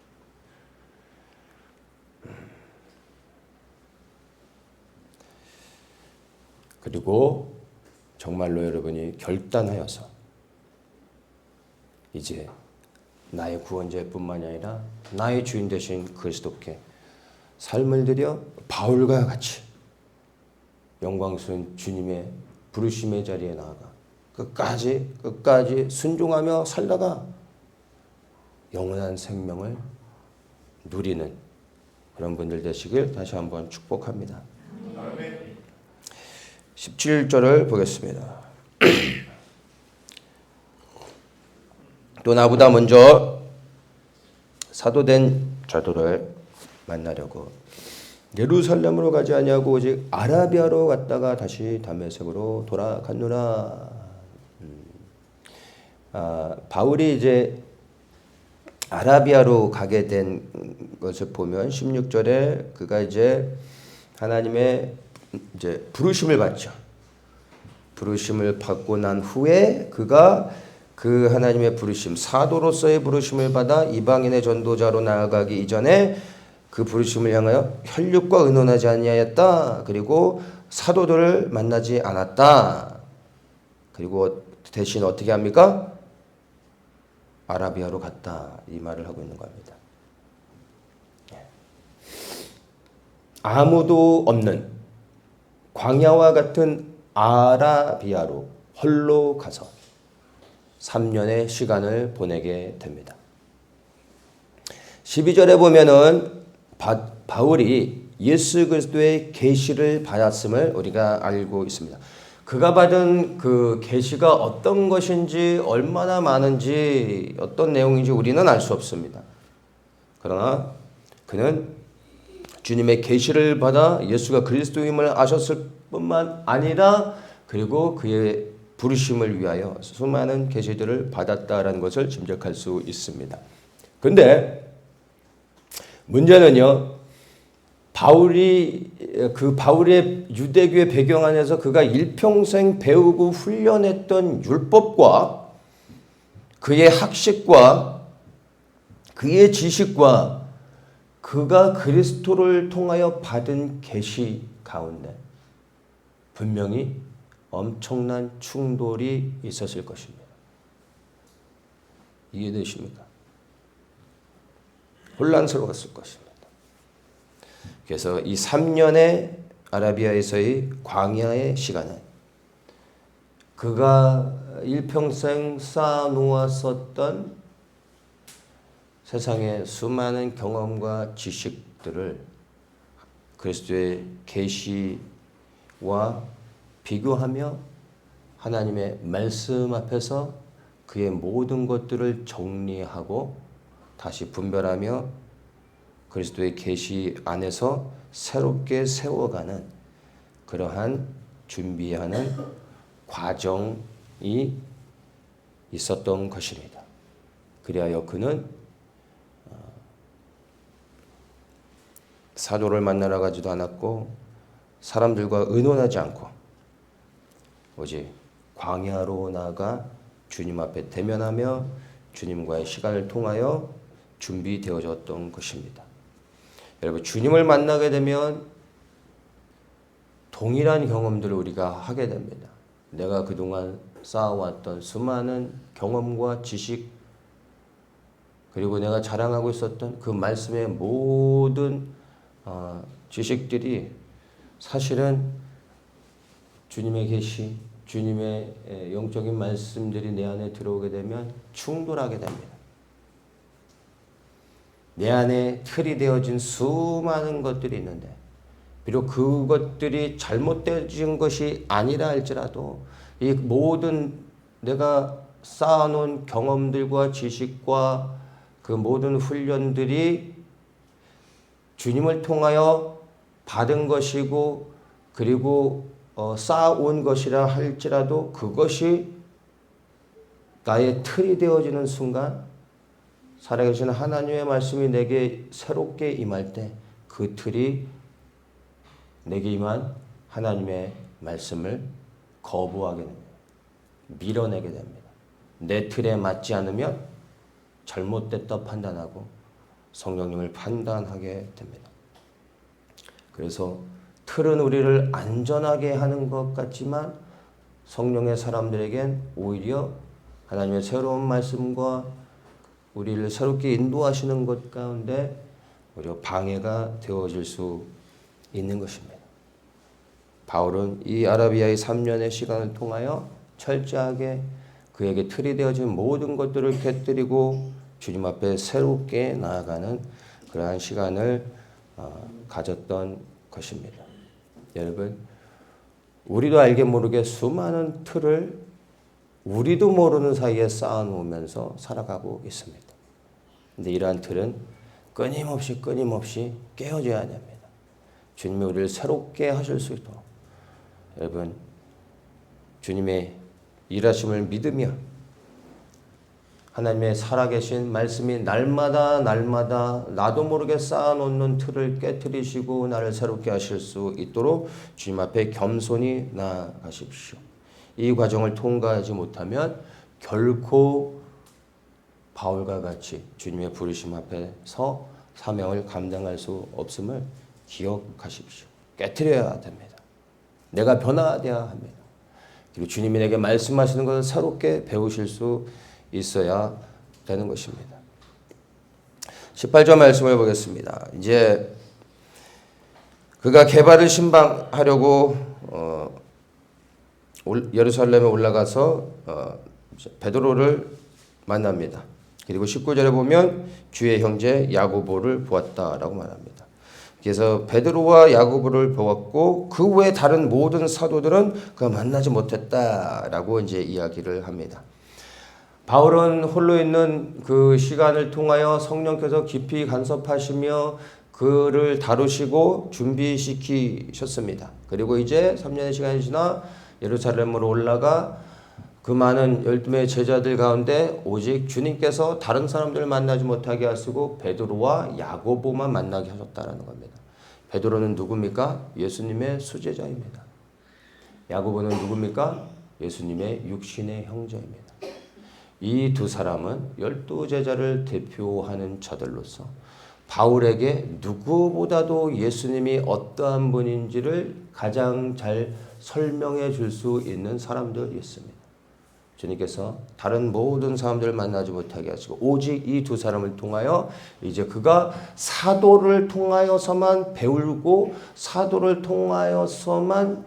그리고 정말로 여러분이 결단하여서 이제 나의 구원자일 뿐만이 아니라 나의 주인 되신 그리스도께 삶을 들여 바울과 같이 영광스러운 주님의 부르심의 자리에 나아가 끝까지 순종하며 살다가 영원한 생명을 누리는 그런 분들 되시길 다시 한번 축복합니다. 17절을 보겠습니다. 또 나보다 먼저 사도된 자들을 만나려고 예루살렘으로 가지 아니하고 오직 아라비아로 갔다가 다시 다메섹으로 돌아갔노라. 바울이 이제 아라비아로 가게 된 것을 보면 16절에 그가 이제 하나님의 이제 부르심을 받죠. 부르심을 받고 난 후에 그가 그 하나님의 부르심, 사도로서의 부르심을 받아 이방인의 전도자로 나아가기 이전에 그 부르심을 향하여 혈육과 의논하지 아니하였다. 그리고 사도들을 만나지 않았다. 그리고 대신 어떻게 합니까? 아라비아로 갔다. 이 말을 하고 있는 겁니다. 아무도 없는 광야와 같은 아라비아로 홀로 가서 3년의 시간을 보내게 됩니다. 12절에 보면은 바울이 예수 그리스도의 계시를 받았음을 우리가 알고 있습니다. 그가 받은 그 계시가 어떤 것인지 얼마나 많은지 어떤 내용인지 우리는 알 수 없습니다. 그러나 그는 주님의 계시를 받아 예수가 그리스도임을 아셨을 뿐만 아니라 그리고 그의 부르심을 위하여 수많은 계시들을 받았다라는 것을 짐작할 수 있습니다. 근데 문제는요, 바울의 유대교의 배경 안에서 그가 일평생 배우고 훈련했던 율법과 그의 학식과 그의 지식과 그가 그리스도를 통하여 받은 계시 가운데 분명히 엄청난 충돌이 있었을 것입니다. 이해되십니까? 혼란스러웠을 것입니다. 그래서 이 3년의 아라비아에서의 광야의 시간은 그가 일평생 쌓아놓았었던 세상의 수많은 경험과 지식들을 그리스도의 계시와 비교하며 하나님의 말씀 앞에서 그의 모든 것들을 정리하고 다시 분별하며 그리스도의 계시 안에서 새롭게 세워가는 그러한 준비하는 과정이 있었던 것입니다. 그리하여 그는 사도를 만나러 가지도 않았고 사람들과 의논하지 않고 오직 광야로 나아가 주님 앞에 대면하며 주님과의 시간을 통하여 준비되어졌던 것입니다. 여러분, 주님을 만나게 되면 동일한 경험들을 우리가 하게 됩니다. 내가 그동안 쌓아왔던 수많은 경험과 지식 그리고 내가 자랑하고 있었던 그 말씀의 모든 지식들이 사실은 주님의 계시, 주님의 영적인 말씀들이 내 안에 들어오게 되면 충돌하게 됩니다. 내 안에 틀이 되어진 수많은 것들이 있는데 비록 그것들이 잘못되어진 것이 아니라 할지라도 이 모든 내가 쌓아놓은 경험들과 지식과 그 모든 훈련들이 주님을 통하여 받은 것이고 그리고 쌓아온 것이라 할지라도 그것이 나의 틀이 되어지는 순간 살아계신 하나님의 말씀이 내게 새롭게 임할 때 그 틀이 내게 임한 하나님의 말씀을 거부하게 됩니다. 밀어내게 됩니다. 내 틀에 맞지 않으면 잘못됐다 판단하고 성령님을 판단하게 됩니다. 그래서 틀은 우리를 안전하게 하는 것 같지만 성령의 사람들에겐 오히려 하나님의 새로운 말씀과 우리를 새롭게 인도하시는 것 가운데 오히려 방해가 되어질 수 있는 것입니다. 바울은 이 아라비아의 3년의 시간을 통하여 철저하게 그에게 틀이 되어진 모든 것들을 깨뜨리고 주님 앞에 새롭게 나아가는 그러한 시간을 가졌던 것입니다. 여러분, 우리도 알게 모르게 수많은 틀을 우리도 모르는 사이에 쌓아놓으면서 살아가고 있습니다. 근데 이러한 틀은 끊임없이 깨어져야 됩니다. 주님이 우리를 새롭게 하실 수 있도록 여러분, 주님의 일하심을 믿으며 하나님의 살아계신 말씀이 날마다 나도 모르게 쌓아놓는 틀을 깨뜨리시고 나를 새롭게 하실 수 있도록 주님 앞에 겸손히 나아가십시오. 이 과정을 통과하지 못하면 결코 바울과 같이 주님의 부르심 앞에서 사명을 감당할 수 없음을 기억하십시오. 깨뜨려야 됩니다. 내가 변화되어야 합니다. 그리고 주님이 내게 말씀하시는 것을 새롭게 배우실 수 있어야 되는 것입니다. 18절 말씀을 보겠습니다. 이제 그가 게바를 신방하려고 예루살렘에 올라가서 베드로를 만납니다. 그리고 19절에 보면 주의 형제 야고보를 보았다라고 말합니다. 그래서 베드로와 야고보를 보았고 그 외 다른 모든 사도들은 그가 만나지 못했다라고 이제 이야기를 합니다. 바울은 홀로 있는 그 시간을 통하여 성령께서 깊이 간섭하시며 그를 다루시고 준비시키셨습니다. 그리고 이제 3년의 시간이 지나 예루살렘으로 올라가 그 많은 12명의 제자들 가운데 오직 주님께서 다른 사람들을 만나지 못하게 하시고 베드로와 야고보만 만나게 하셨다라는 겁니다. 베드로는 누굽니까? 예수님의 수제자입니다. 야고보는 누굽니까? 예수님의 육신의 형제입니다. 이 두 사람은 12제자를 대표하는 자들로서 바울에게 누구보다도 예수님이 어떠한 분인지를 가장 잘 설명해 줄 수 있는 사람들이었습니다. 주님께서 다른 모든 사람들을 만나지 못하게 하시고 오직 이 두 사람을 통하여 이제 그가 사도를 통하여서만 배우고 사도를 통하여서만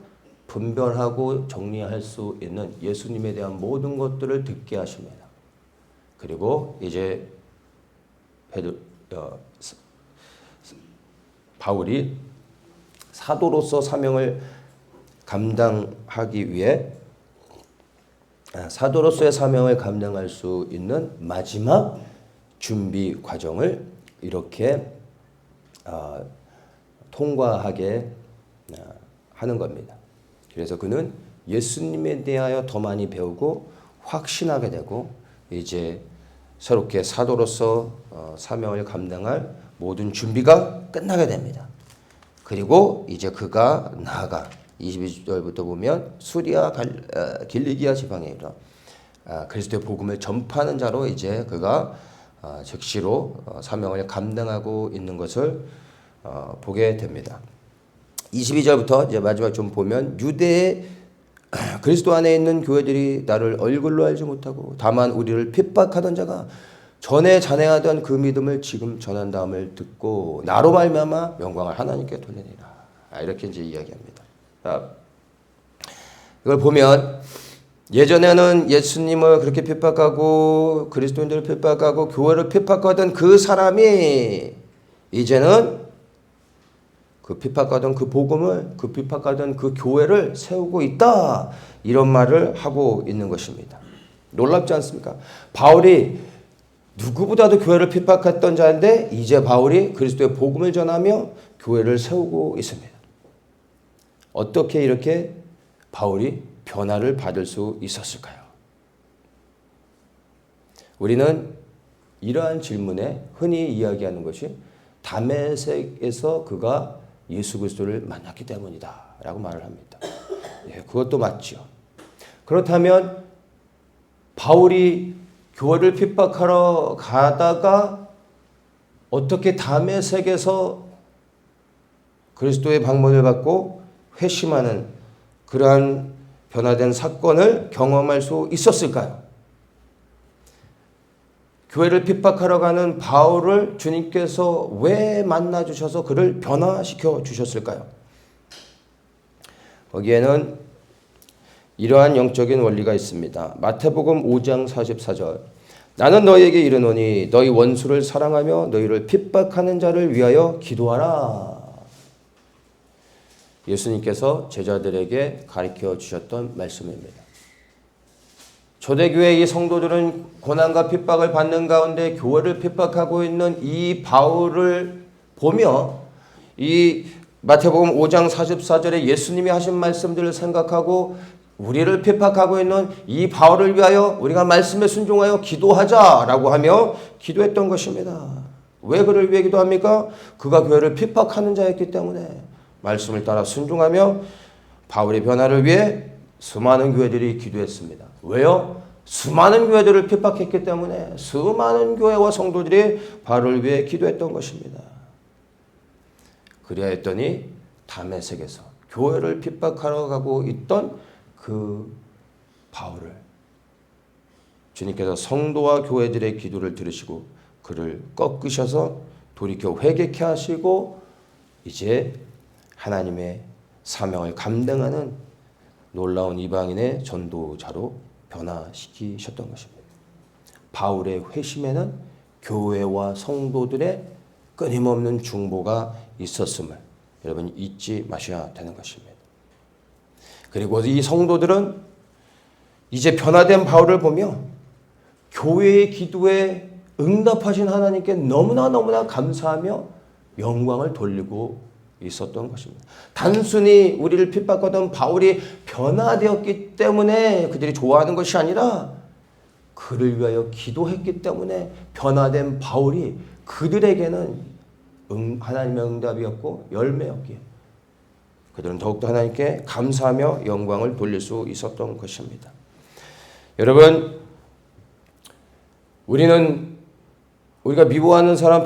분별하고 정리할 수 있는 예수님에 대한 모든 것들을 듣게 하십니다. 그리고 이제 바울이 사도로서 사명을 감당하기 위해 사도로서의 사명을 감당할 수 있는 마지막 준비 과정을 이렇게 통과하게 하는 겁니다. 그래서 그는 예수님에 대하여 더 많이 배우고 확신하게 되고 이제 새롭게 사도로서 사명을 감당할 모든 준비가 끝나게 됩니다. 그리고 이제 그가 나아가 22절부터 보면 수리아 길리기아 지방에 이르러 그리스도의 복음을 전파하는 자로 이제 그가 즉시로 사명을 감당하고 있는 것을 보게 됩니다. 22절부터 이제 마지막 좀 보면 유대의 그리스도 안에 있는 교회들이 나를 얼굴로 알지 못하고 다만 우리를 핍박하던 자가 전에 잔행하던 그 믿음을 지금 전한다음을 듣고 나로 말미암아 영광을 하나님께 돌리니라. 이렇게 이제 이야기합니다. 이걸 보면 예전에는 예수님을 그렇게 핍박하고 그리스도인들을 핍박하고 교회를 핍박하던 그 사람이 이제는 그 핍박하던 그 복음을 그 핍박하던 그 교회를 세우고 있다. 이런 말을 하고 있는 것입니다. 놀랍지 않습니까? 바울이 누구보다도 교회를 핍박했던 자인데 이제 바울이 그리스도의 복음을 전하며 교회를 세우고 있습니다. 어떻게 이렇게 바울이 변화를 받을 수 있었을까요? 우리는 이러한 질문에 흔히 이야기하는 것이 다메섹에서 그가 예수 그리스도를 만났기 때문이다 라고 말을 합니다. 예, 그것도 맞죠. 그렇다면 바울이 교회를 핍박하러 가다가 어떻게 다메섹에서 그리스도의 방문을 받고 회심하는 그러한 변화된 사건을 경험할 수 있었을까요? 교회를 핍박하러 가는 바울을 주님께서 왜 만나주셔서 그를 변화시켜 주셨을까요? 거기에는 이러한 영적인 원리가 있습니다. 마태복음 5장 44절. 나는 너희에게 이르노니 너희 원수를 사랑하며 너희를 핍박하는 자를 위하여 기도하라. 예수님께서 제자들에게 가르쳐 주셨던 말씀입니다. 초대교회의 성도들은 고난과 핍박을 받는 가운데 교회를 핍박하고 있는 이 바울을 보며 이 마태복음 5장 44절에 예수님이 하신 말씀들을 생각하고 우리를 핍박하고 있는 이 바울을 위하여 우리가 말씀에 순종하여 기도하자라고 하며 기도했던 것입니다. 왜 그를 위해 기도합니까? 그가 교회를 핍박하는 자였기 때문에 말씀을 따라 순종하며 바울의 변화를 위해 수많은 교회들이 기도했습니다. 왜요? 수많은 교회들을 핍박했기 때문에 수많은 교회와 성도들이 바울을 위해 기도했던 것입니다. 그래야 했더니 다메섹에서 교회를 핍박하러 가고 있던 그 바울을 주님께서 성도와 교회들의 기도를 들으시고 그를 꺾으셔서 돌이켜 회개케 하시고 이제 하나님의 사명을 감당하는 놀라운 이방인의 전도자로 변화시키셨던 것입니다. 바울의 회심에는 교회와 성도들의 끊임없는 중보가 있었음을 여러분 잊지 마셔야 되는 것입니다. 그리고 이 성도들은 이제 변화된 바울을 보며 교회의 기도에 응답하신 하나님께 너무나 감사하며 영광을 돌리고 있었던 것입니다. 단순히 우리를 핍박하던 바울이 변화되었기 때문에 그들이 좋아하는 것이 아니라 그를 위하여 기도했기 때문에 변화된 바울이 그들에게는 하나님의 응답이었고 열매였기에 그들은 더욱더 하나님께 감사하며 영광을 돌릴 수 있었던 것입니다. 여러분, 우리가 미워하는 사람,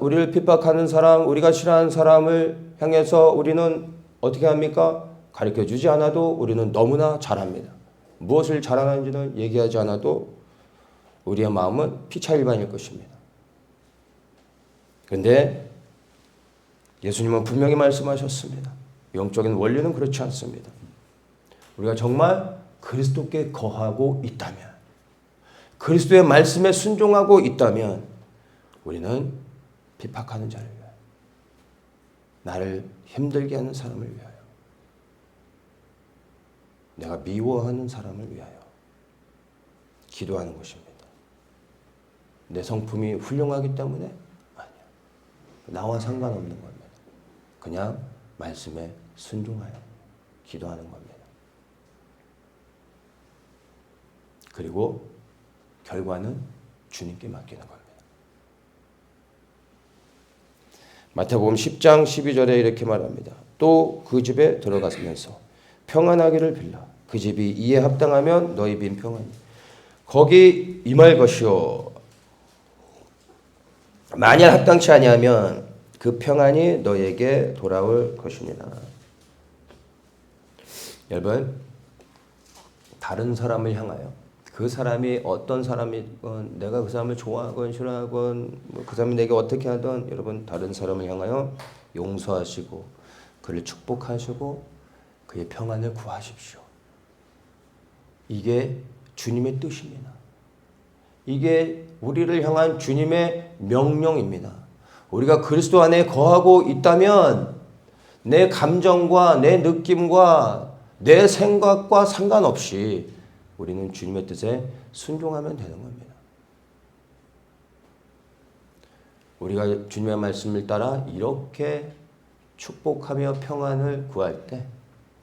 우리를 핍박하는 사람, 우리가 싫어하는 사람을 향해서 우리는 어떻게 합니까? 가르쳐주지 않아도 우리는 너무나 잘합니다. 무엇을 잘하는지는 얘기하지 않아도 우리의 마음은 피차일반일 것입니다. 그런데 예수님은 분명히 말씀하셨습니다. 영적인 원리는 그렇지 않습니다. 우리가 정말 그리스도께 거하고 있다면, 그리스도의 말씀에 순종하고 있다면 우리는 핍박하는 자를 위하여, 나를 힘들게 하는 사람을 위하여, 내가 미워하는 사람을 위하여 기도하는 것입니다. 내 성품이 훌륭하기 때문에? 아니야. 나와 상관없는 겁니다. 그냥 말씀에 순종하여 기도하는 겁니다. 그리고 결과는 주님께 맡기는 겁니다. 마태복음 10장 12절에 이렇게 말합니다. 또 그 집에 들어가면서 평안하기를 빌라. 그 집이 이에 합당하면 너희 빈 평안이 거기 임할 것이요 만약 합당치 아니하면 그 평안이 너희에게 돌아올 것이니라. 여러분, 다른 사람을 향하여 그 사람이 어떤 사람이건 내가 그 사람을 좋아하건 싫어하건 그 사람이 내게 어떻게 하든 여러분 다른 사람을 향하여 용서하시고 그를 축복하시고 그의 평안을 구하십시오. 이게 주님의 뜻입니다. 이게 우리를 향한 주님의 명령입니다. 우리가 그리스도 안에 거하고 있다면 내 감정과 내 느낌과 내 생각과 상관없이 우리는 주님의 뜻에 순종하면 되는 겁니다. 우리가 주님의 말씀을 따라 이렇게 축복하며 평안을 구할 때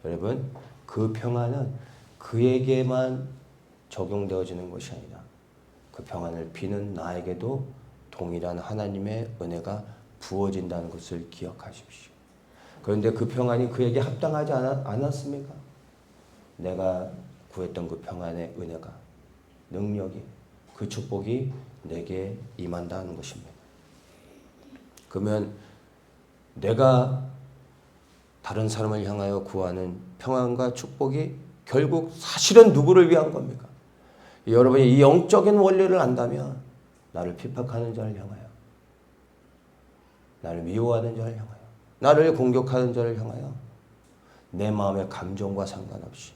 여러분 그 평안은 그에게만 적용되어지는 것이 아니라 그 평안을 비는 나에게도 동일한 하나님의 은혜가 부어진다는 것을 기억하십시오. 그런데 그 평안이 그에게 합당하지 않았습니까? 내가 구했던 그 평안의 은혜가, 능력이, 그 축복이 내게 임한다는 것입니다. 그러면 내가 다른 사람을 향하여 구하는 평안과 축복이 결국 사실은 누구를 위한 겁니까? 여러분이 이 영적인 원리를 안다면 나를 핍박하는 자를 향하여, 나를 미워하는 자를 향하여, 나를 공격하는 자를 향하여 내 마음의 감정과 상관없이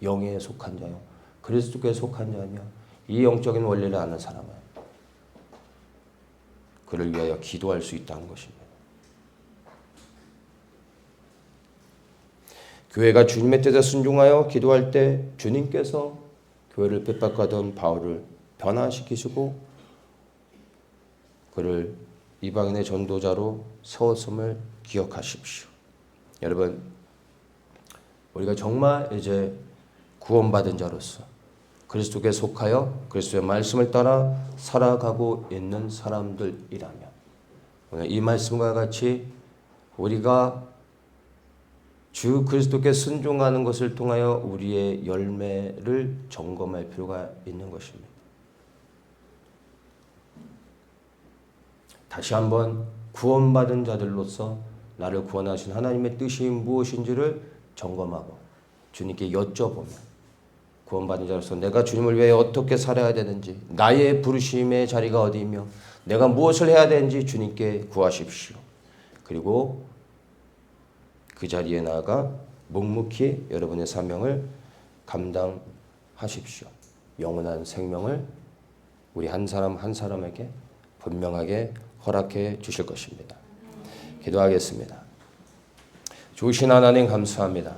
영에 속한 자요 그리스도께 속한 자며 이 영적인 원리를 아는 사람은 그를 위하여 기도할 수 있다는 것입니다. 교회가 주님의 뜻에 순종하여 기도할 때 주님께서 교회를 핍박하던 바울을 변화시키시고 그를 이방인의 전도자로 세웠음을 기억하십시오. 여러분, 우리가 정말 이제 구원받은 자로서 그리스도께 속하여 그리스도의 말씀을 따라 살아가고 있는 사람들이라면 오늘 이 말씀과 같이 우리가 주 그리스도께 순종하는 것을 통하여 우리의 열매를 점검할 필요가 있는 것입니다. 다시 한번 구원받은 자들로서 나를 구원하신 하나님의 뜻이 무엇인지를 점검하고 주님께 여쭤보며 구원받은 자로서 내가 주님을 위해 어떻게 살아야 되는지 나의 부르심의 자리가 어디이며 내가 무엇을 해야 되는지 주님께 구하십시오. 그리고 그 자리에 나아가 묵묵히 여러분의 사명을 감당하십시오. 영원한 생명을 우리 한 사람 한 사람에게 분명하게 허락해 주실 것입니다. 기도하겠습니다. 좋으신 하나님 감사합니다.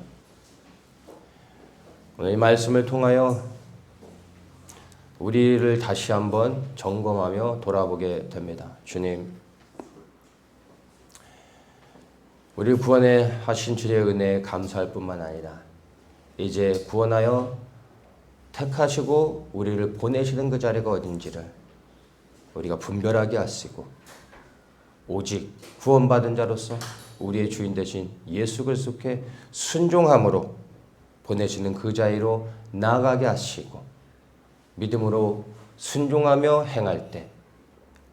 오늘 이 말씀을 통하여 우리를 다시 한번 점검하며 돌아보게 됩니다. 주님, 우리를 구원해 하신 주의 은혜에 감사할 뿐만 아니라 이제 구원하여 택하시고 우리를 보내시는 그 자리가 어딘지를 우리가 분별하게 하시고 오직 구원받은 자로서 우리의 주인 되신 예수 그리스도께 순종함으로 보내시는 그 자리로 나아가게 하시고 믿음으로 순종하며 행할 때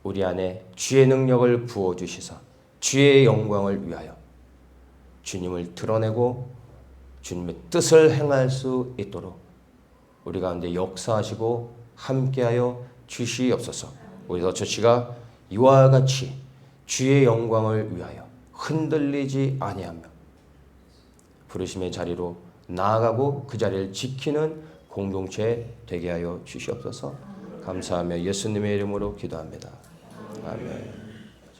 우리 안에 주의 능력을 부어주시사 주의 영광을 위하여 주님을 드러내고 주님의 뜻을 행할 수 있도록 우리 가운데 역사하시고 함께하여 주시옵소서. 우리 더 처치가 이와 같이 주의 영광을 위하여 흔들리지 아니하며 부르심의 자리로 나아가고 그 자리를 지키는 공동체 되게 하여 주시옵소서. 감사하며 예수님의 이름으로 기도합니다. 아멘.